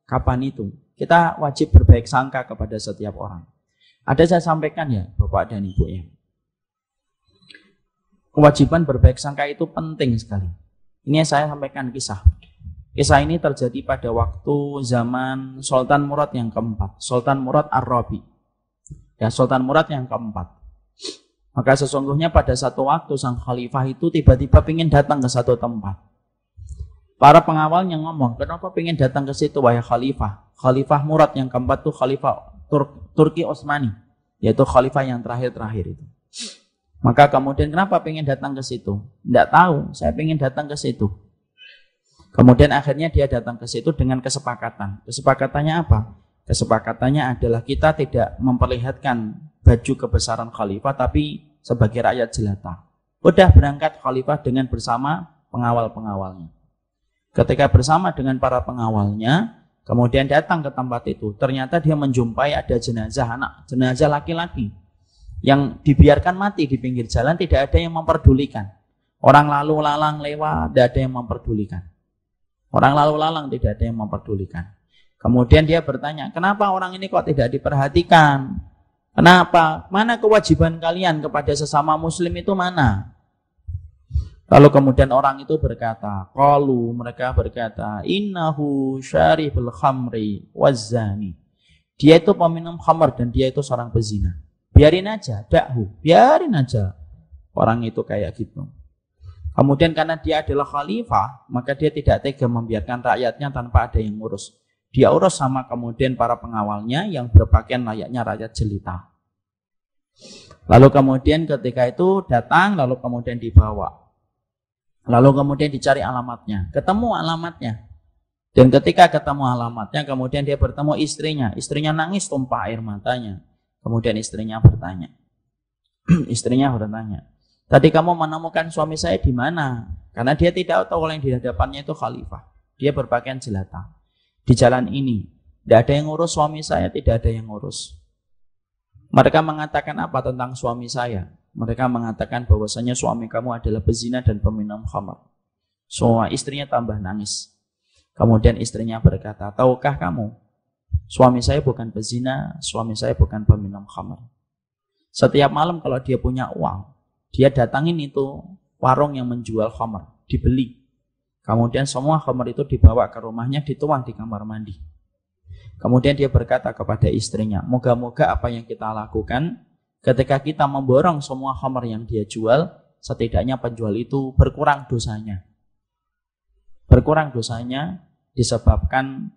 kapan itu. Kita wajib berbaik sangka kepada setiap orang. Ada saya sampaikan ya Bapak dan Ibu ya. Kewajiban berbaik sangka itu penting sekali. Ini saya sampaikan kisah. Kisah ini terjadi pada waktu zaman Sultan Murad yang keempat, Sultan Murad Ar-Rabi. Ya, Sultan Murad yang keempat. Maka sesungguhnya pada satu waktu sang khalifah itu tiba-tiba ingin datang ke satu tempat. Para pengawalnya ngomong, kenapa ingin datang ke situ wahai khalifah? Khalifah Murad yang keempat itu khalifah Turki Utsmani, yaitu khalifah yang terakhir-terakhir itu. Maka kemudian kenapa ingin datang ke situ? Tidak tahu, saya ingin datang ke situ. Kemudian akhirnya dia datang ke situ dengan kesepakatan. Kesepakatannya apa? Kesepakatannya adalah kita tidak memperlihatkan baju kebesaran khalifah tapi sebagai rakyat jelata. Udah berangkat khalifah dengan bersama pengawal-pengawalnya. Ketika bersama dengan para pengawalnya, kemudian datang ke tempat itu. Ternyata dia menjumpai ada jenazah anak, jenazah laki-laki yang dibiarkan mati di pinggir jalan, tidak ada yang memperdulikan. Orang lalu lalang lewat, tidak ada yang memperdulikan. Orang lalu lalang tidak ada yang memperdulikan. Kemudian dia bertanya, kenapa orang ini kok tidak diperhatikan? Kenapa? Mana kewajiban kalian kepada sesama muslim itu mana? Lalu kemudian orang itu berkata, mereka berkata, innahu syaribul khamri wazzani. Dia itu peminum khamr dan dia itu seorang pezina. Biarin aja, biarin aja. Orang itu kayak gitu. Kemudian karena dia adalah khalifah, maka dia tidak tega membiarkan rakyatnya tanpa ada yang ngurus. Dia urus sama kemudian para pengawalnya yang berpakaian layaknya rakyat jelita. Lalu kemudian ketika itu datang, lalu kemudian dibawa. Lalu kemudian dicari alamatnya, ketemu alamatnya. Dan ketika ketemu alamatnya, kemudian dia bertemu istrinya. Istrinya nangis tumpah air matanya. Kemudian istrinya bertanya. Tadi kamu menemukan suami saya di mana? Karena dia tidak tahu kalau yang di hadapannya itu khalifah. Dia berpakaian jelata. Di jalan ini, tidak ada yang ngurus suami saya, tidak ada yang ngurus. Mereka mengatakan apa tentang suami saya? Mereka mengatakan bahwasanya suami kamu adalah pezina dan peminum khamar. Semua istrinya tambah nangis. Kemudian istrinya berkata, tahukah kamu, suami saya bukan pezina, suami saya bukan peminum khamar. Setiap malam kalau dia punya uang, dia datangin itu warung yang menjual khamar, dibeli. Kemudian semua khamar itu dibawa ke rumahnya, dituang di kamar mandi. Kemudian dia berkata kepada istrinya, moga-moga apa yang kita lakukan, ketika kita memborong semua khamar yang dia jual, setidaknya penjual itu berkurang dosanya. Berkurang dosanya disebabkan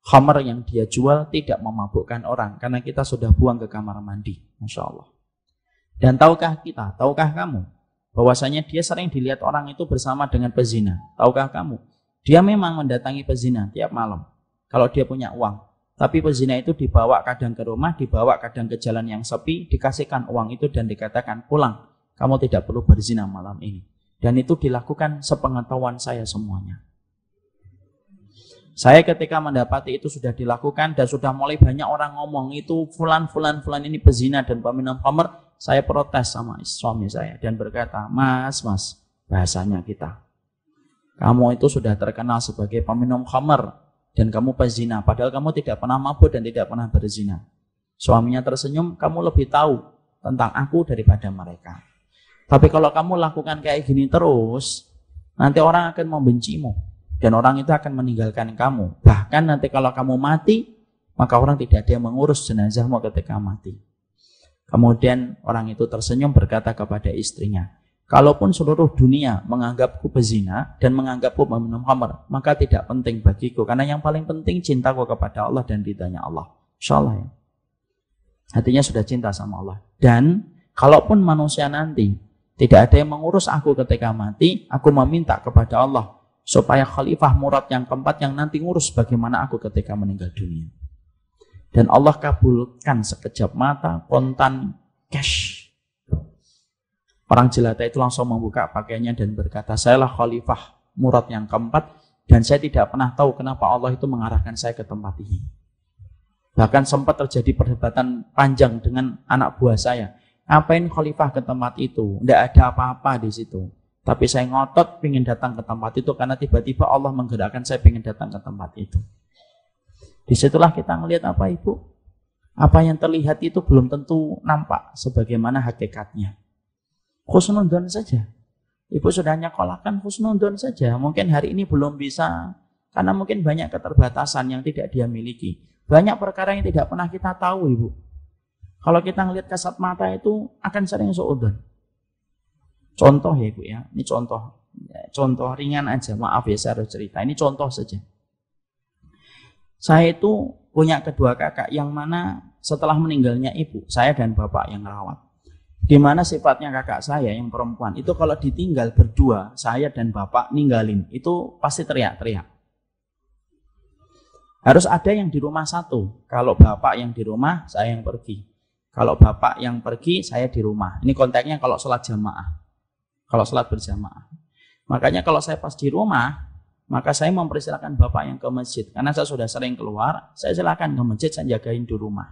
khamar yang dia jual tidak memabukkan orang, karena kita sudah buang ke kamar mandi. Masya Allah. Dan tahukah kamu, bahwasanya dia sering dilihat orang itu bersama dengan pezina. Tahukah kamu, dia memang mendatangi pezina tiap malam, kalau dia punya uang. Tapi pezina itu dibawa kadang ke rumah, dibawa kadang ke jalan yang sepi, dikasihkan uang itu dan dikatakan, pulang, kamu tidak perlu berzina malam ini. Dan itu dilakukan sepengetahuan saya semuanya. Saya ketika mendapati itu sudah dilakukan dan sudah mulai banyak orang ngomong itu fulan ini pezina dan peminum khamr, saya protes sama suami saya dan berkata, mas, bahasanya kita, kamu itu sudah terkenal sebagai peminum khamr dan kamu pezina, padahal kamu tidak pernah mabuk dan tidak pernah berzina. Suaminya tersenyum, kamu lebih tahu tentang aku daripada mereka. Tapi kalau kamu lakukan kayak gini terus, nanti orang akan membencimu. Dan orang itu akan meninggalkan kamu. Bahkan nanti kalau kamu mati, maka orang tidak ada yang mengurus jenazahmu ketika mati. Kemudian orang itu tersenyum berkata kepada istrinya, kalaupun seluruh dunia menganggapku pezina dan menganggapku peminum khamr, maka tidak penting bagiku. Karena yang paling penting cintaku kepada Allah dan ridhanya Allah. Insyaallah ya. Hatinya sudah cinta sama Allah. Dan kalaupun manusia nanti tidak ada yang mengurus aku ketika mati, aku meminta kepada Allah supaya khalifah murad yang keempat yang nanti ngurus bagaimana aku ketika meninggal dunia. Dan Allah kabulkan sekejap mata, kontan, cash. Orang jelata itu langsung membuka pakaiannya dan berkata, sayalah khalifah murad yang keempat dan saya tidak pernah tahu kenapa Allah itu mengarahkan saya ke tempat ini. Bahkan sempat terjadi perdebatan panjang dengan anak buah saya. Ngapain khalifah ke tempat itu? Tidak ada apa-apa di situ. Tapi saya ngotot ingin datang ke tempat itu karena tiba-tiba Allah menggerakkan saya ingin datang ke tempat itu. Disitulah kita melihat apa ibu? Apa yang terlihat itu belum tentu nampak sebagaimana hakikatnya. Husnudon saja. Ibu sudah nyekolahkan husnudon saja. Mungkin hari ini belum bisa karena mungkin banyak keterbatasan yang tidak dia miliki. Banyak perkara yang tidak pernah kita tahu ibu. Kalau kita ngelihat kasat mata itu akan sering suudzon. Contoh ya ibu ya, ini contoh ringan aja, maaf ya saya harus cerita, ini contoh saja. Saya itu punya kedua kakak yang mana setelah meninggalnya ibu, saya dan bapak yang rawat. Di mana sifatnya kakak saya yang perempuan, itu kalau ditinggal berdua, saya dan bapak ninggalin, itu pasti teriak-teriak. Harus ada yang di rumah satu, kalau bapak yang di rumah, saya yang pergi. Kalau bapak yang pergi, saya di rumah. Ini konteksnya kalau sholat jamaah. Kalau sholat berjamaah. Makanya kalau saya pas di rumah, maka saya mempersilakan bapak yang ke masjid. Karena saya sudah sering keluar, saya silakan ke masjid, saya jagain di rumah.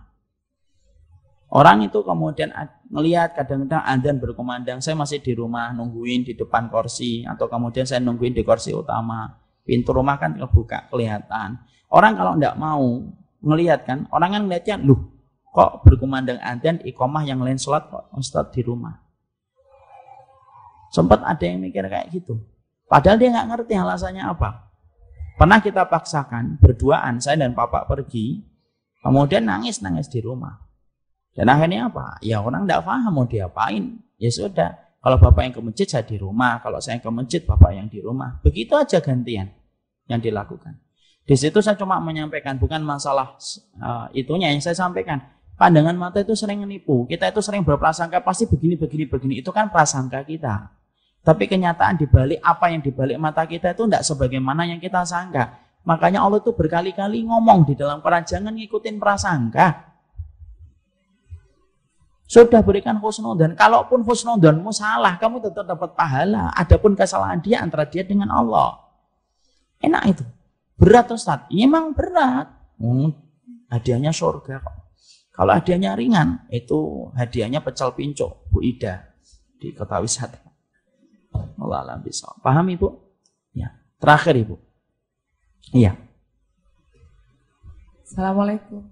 Orang itu kemudian melihat kadang-kadang adzan berkumandang, saya masih di rumah nungguin di depan kursi, atau kemudian saya nungguin di kursi utama. Pintu rumah kan kebuka, kelihatan. Orang kalau tidak mau melihat kan, orang kan melihatnya, loh kok berkumandang adzan, iqamah yang lain sholat kok Ustaz di rumah. Sempat ada yang mikir kayak gitu. Padahal dia nggak ngerti alasannya apa. Pernah kita paksakan berduaan, saya dan bapak pergi, kemudian nangis di rumah. Dan akhirnya apa? Ya orang nggak paham mau diapain. Ya sudah, kalau bapak yang ke masjid saya di rumah, kalau saya ke masjid bapak yang di rumah. Begitu aja gantian yang dilakukan. Di situ saya cuma menyampaikan, bukan masalah itunya yang saya sampaikan. Pandangan mata itu sering menipu. Kita itu sering berprasangka pasti begini. Itu kan prasangka kita. Tapi kenyataan dibalik apa yang dibalik mata kita itu tidak sebagaimana yang kita sangka. Makanya Allah itu berkali-kali ngomong di dalam Quran, jangan ngikutin prasangka. Sudah berikan husnudzon. Kalaupun husnudzonmu salah, kamu tetap dapat pahala. Adapun kesalahan dia antara dia dengan Allah. Enak itu. Berat Ustaz? Ya, memang berat. Hadiahnya surga kok. Kalau hadiahnya ringan, itu hadiahnya pecel pinco Bu Ida di kota wisata. Allah alam bisa. Paham Ibu? Ya. Terakhir Ibu. Iya. Assalamualaikum.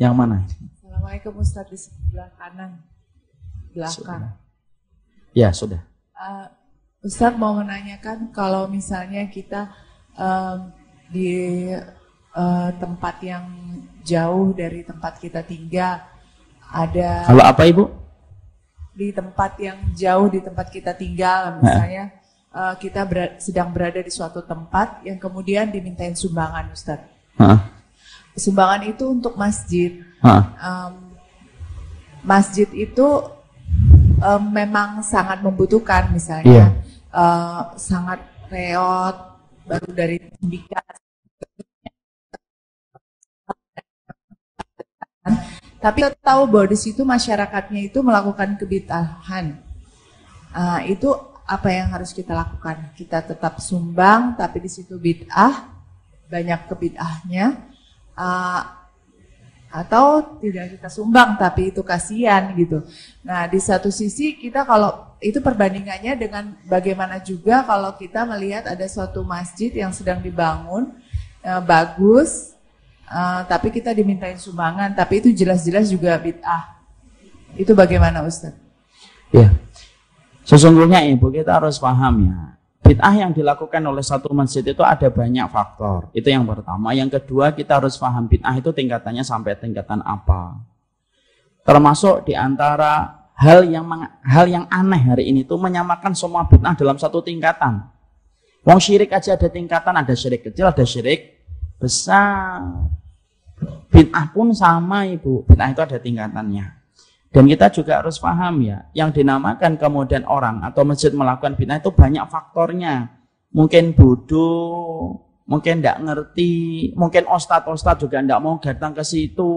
Yang mana? Assalamualaikum Ustaz, di sebelah kanan belakang. Sudah. Ya sudah. Ustaz mau menanyakan kalau misalnya kita di tempat yang jauh dari tempat kita tinggal, ada. Kalau apa Ibu? Di tempat yang jauh di tempat kita tinggal, misalnya kita sedang berada di suatu tempat yang kemudian dimintain sumbangan, Ustaz. Sumbangan itu untuk masjid. Masjid itu memang sangat membutuhkan, misalnya sangat reot, baru dari sindikat. Tapi kita tahu bahwa di situ masyarakatnya itu melakukan kebid'ahan. Itu apa yang harus kita lakukan? Kita tetap sumbang, tapi di situ bid'ah, banyak kebid'ahnya. Atau tidak kita sumbang tapi itu kasihan gitu. Nah, di satu sisi kita kalau itu perbandingannya dengan bagaimana juga kalau kita melihat ada suatu masjid yang sedang dibangun bagus, tapi kita dimintain sumbangan, tapi itu jelas-jelas juga bid'ah. Itu bagaimana Ustaz? Ya, sesungguhnya Ibu kita harus paham ya. Bid'ah yang dilakukan oleh satu masjid itu ada banyak faktor. Itu yang pertama. Yang kedua, kita harus paham bid'ah itu tingkatannya sampai tingkatan apa. Termasuk di antara hal yang aneh hari ini itu menyamakan semua bid'ah dalam satu tingkatan. Wong syirik aja ada tingkatan, ada syirik kecil, ada syirik besar. Bid'ah pun sama Ibu. Bid'ah itu ada tingkatannya. Dan kita juga harus paham ya, yang dinamakan kemudian orang atau masjid melakukan bid'ah itu banyak faktornya. Mungkin bodoh, mungkin tidak ngerti, mungkin ustadz juga tidak mau datang ke situ,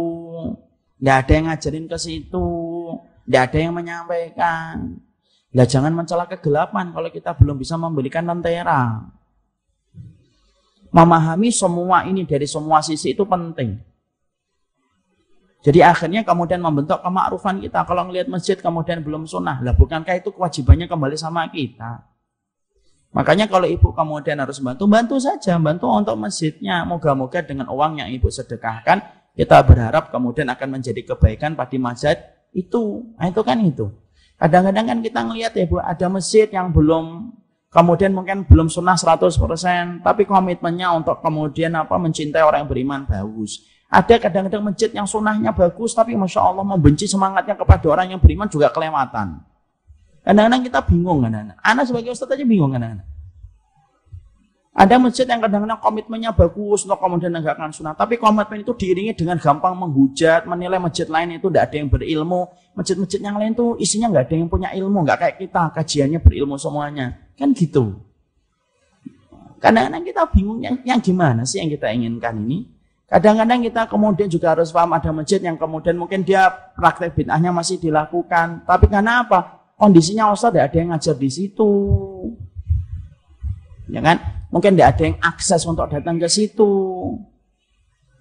tidak ada yang ngajarin ke situ, tidak ada yang menyampaikan. Nah, jangan mencela kegelapan kalau kita belum bisa memberikan lentera. Memahami semua ini dari semua sisi itu penting. Jadi akhirnya kemudian membentuk kemakrufan kita. Kalau ngelihat masjid kemudian belum sunnah, lah bukankah itu kewajibannya kembali sama kita? Makanya kalau Ibu kemudian harus bantu saja, bantu untuk masjidnya. Moga-moga dengan uang yang Ibu sedekahkan, kita berharap kemudian akan menjadi kebaikan pada masjid itu. Nah, itu kan itu. Kadang-kadang kan kita ngelihat ya Bu, ada masjid yang belum, kemudian mungkin belum sunnah 100%, tapi komitmennya untuk kemudian mencintai orang yang beriman bagus. Ada kadang-kadang masjid yang sunnahnya bagus, tapi Masya Allah membenci semangatnya kepada orang yang beriman juga kelewatan. Kadang-kadang kita bingung kan, anak sebagai ustaz aja bingung kan. Ada masjid yang kadang-kadang komitmennya bagus untuk kemudian menegakkan sunnah, tapi komitmen itu diiringi dengan gampang menghujat, menilai masjid lain itu tidak ada yang berilmu. Masjid-masjid yang lain tuh isinya nggak ada yang punya ilmu, nggak kayak kita kajiannya berilmu semuanya, kan gitu. Kadang-kadang kita bingung yang gimana sih yang kita inginkan ini. Kadang-kadang kita kemudian juga harus paham ada masjid yang kemudian mungkin dia praktek bid'ahnya masih dilakukan. Tapi karena apa? Kondisinya Ustaz tidak ada yang ngajar di situ. Ya kan? Mungkin tidak ada yang akses untuk datang ke situ.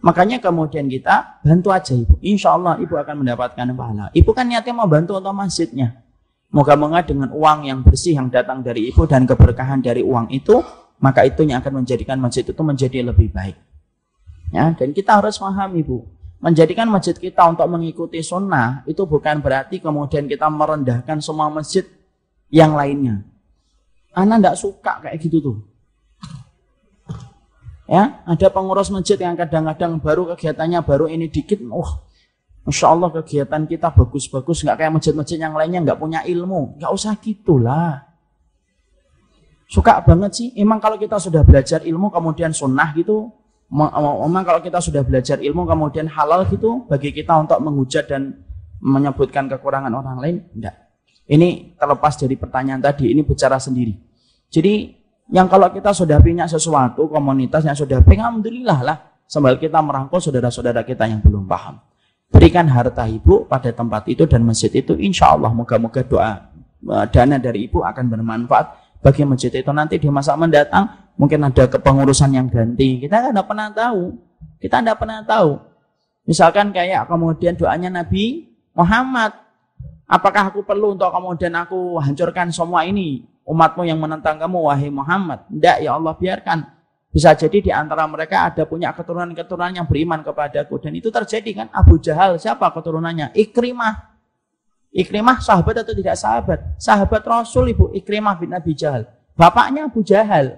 Makanya kemudian kita bantu aja Ibu. Insya Allah Ibu akan mendapatkan pahala. Ibu kan niatnya mau bantu untuk masjidnya. Moga-moga dengan uang yang bersih yang datang dari Ibu dan keberkahan dari uang itu, maka itu yang akan menjadikan masjid itu menjadi lebih baik. Ya, dan kita harus paham Ibu, menjadikan masjid kita untuk mengikuti sunnah itu bukan berarti kemudian kita merendahkan semua masjid yang lainnya. Ana tidak suka kayak gitu tuh. Ya, ada pengurus masjid yang kadang-kadang baru kegiatannya baru ini dikit, Masya Allah kegiatan kita bagus-bagus, nggak kayak masjid-masjid yang lainnya nggak punya ilmu, nggak usah gitulah. Suka banget sih, emang kalau kita sudah belajar ilmu kemudian sunnah gitu. Memang kalau kita sudah belajar ilmu kemudian halal gitu bagi kita untuk menghujat dan menyebutkan kekurangan orang lain, enggak. Ini terlepas dari pertanyaan tadi, ini bicara sendiri. Jadi yang kalau kita sudah punya sesuatu, komunitas yang sudah pengen, alhamdulillah lah, sambil kita merangkul saudara-saudara kita yang belum paham. Berikan harta ibu pada tempat itu dan masjid itu, insya Allah moga-moga doa dana dari ibu akan bermanfaat bagi masjid itu. Nanti di masa mendatang mungkin ada kepengurusan yang ganti, kita tidak pernah tahu. Kita tidak pernah tahu. Misalkan kayak kemudian doanya Nabi Muhammad, apakah aku perlu untuk kemudian aku hancurkan semua ini umatmu yang menentang kamu wahai Muhammad? Tidak, ya Allah, biarkan. Bisa jadi di antara mereka ada punya keturunan-keturunan yang beriman kepadaku. Dan itu terjadi kan. Abu Jahal, siapa keturunannya? Ikrimah. Ikrimah sahabat atau tidak sahabat? Sahabat Rasul, ibu. Ikrimah bin Abi Jahal. Bapaknya Abu Jahal.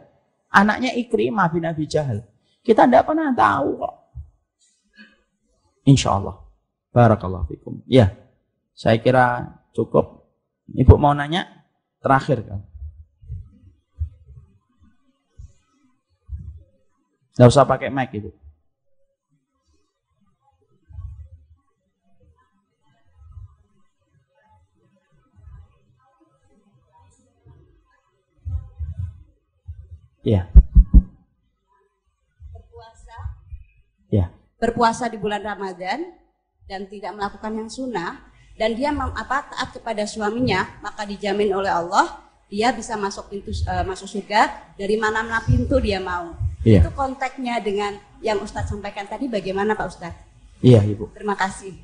Anaknya Ikrimah bin Abi Jahal. Kita tidak pernah tahu kok. Insya Allah. Barakallahu fikum. Ya, saya kira cukup. Ibu mau nanya? Terakhir kan? Nggak usah pakai mic itu. Ya. Berpuasa di bulan Ramadan dan tidak melakukan yang sunnah, dan dia taat kepada suaminya, maka dijamin oleh Allah dia bisa masuk masuk surga dari mana-mana pintu dia mau. Iya. Itu konteksnya dengan yang Ustadz sampaikan tadi, bagaimana Pak Ustadz? Iya Ibu. Terima kasih.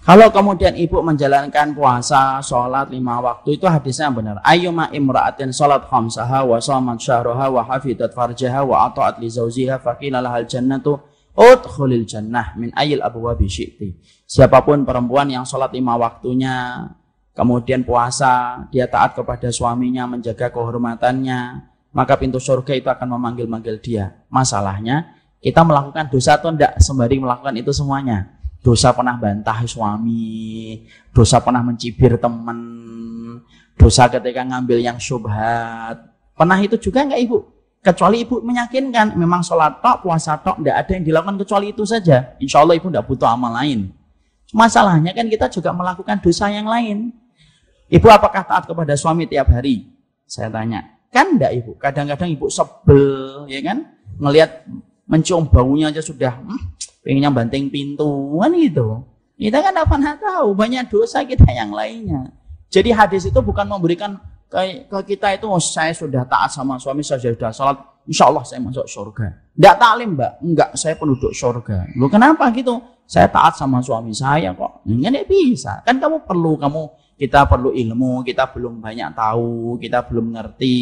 Kalau kemudian Ibu menjalankan puasa, sholat 5 waktu, itu hadisnya benar. Ayyuma imra'atin sholat khamsaha wa shamat syahraha wa hafidat farjaha wa ata'at li zawjiha faqila lahal jannatu udkhulil jannah min ayil abwabi syi'ti. Siapapun perempuan yang sholat 5 waktunya, kemudian puasa, dia taat kepada suaminya, menjaga kehormatannya, maka pintu surga itu akan memanggil-manggil dia. Masalahnya, kita melakukan dosa atau tidak sembari melakukan itu semuanya. Dosa pernah bantah suami, dosa pernah mencibir teman, dosa ketika ngambil yang syubhat. Pernah itu juga enggak Ibu? Kecuali Ibu meyakinkan, memang sholat tok, puasa tok, tidak ada yang dilakukan kecuali itu saja. Insya Allah Ibu tidak butuh amal lain. Masalahnya kan kita juga melakukan dosa yang lain. Ibu apakah taat kepada suami tiap hari? Saya tanya. Kan enggak Ibu? Kadang-kadang Ibu sebel, ya kan? Ngelihat mencium baunya aja sudah pengennya banting pintu, kan gitu. Kita kan tidak pernah tahu banyak dosa kita yang lainnya. Jadi hadis itu bukan memberikan ke kita itu, oh, saya sudah taat sama suami, saya sudah sholat, insya Allah saya masuk surga. Tidak taklim Mbak, enggak, saya penduduk surga. Loh kenapa gitu? Saya taat sama suami saya kok. Enggak bisa. Kan kita perlu ilmu, kita belum banyak tahu, kita belum ngerti.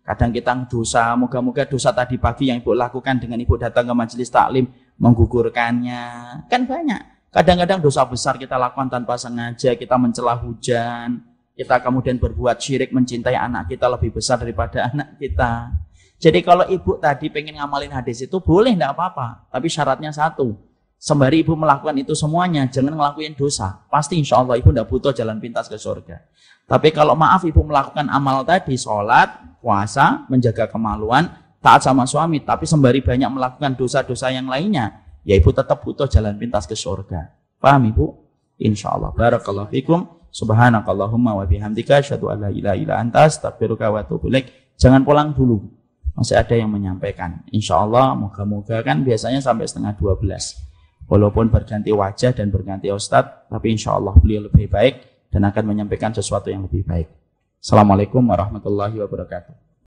Kadang kita dosa, moga-moga dosa tadi pagi yang Ibu lakukan dengan Ibu datang ke majelis taklim, menggugurkannya. Kan banyak. Kadang-kadang dosa besar kita lakukan tanpa sengaja, kita mencela hujan, kita kemudian berbuat syirik, mencintai anak kita lebih besar daripada anak kita. Jadi kalau Ibu tadi pengen ngamalin hadis itu, boleh, tidak apa-apa. Tapi syaratnya satu, sembari Ibu melakukan itu semuanya, jangan ngelakuin dosa. Pasti insya Allah Ibu tidak butuh jalan pintas ke surga. Tapi kalau maaf Ibu melakukan amal tadi, sholat, puasa, menjaga kemaluan, taat sama suami, tapi sembari banyak melakukan dosa-dosa yang lainnya, ya Ibu tetap butuh jalan pintas ke surga. Paham Ibu? Insya Allah. Barakallahu fikum. Subhanakallahumma wa bihamdika asyhadu an la ilaha illa anta astaghfiruka wa atubu ilaik. Jangan pulang dulu. Masih ada yang menyampaikan. Insya Allah, moga-moga kan biasanya sampai 11:30. Walaupun berganti wajah dan berganti ustadz, tapi insya Allah beliau lebih baik dan akan menyampaikan sesuatu yang lebih baik. Assalamualaikum warahmatullahi wabarakatuh.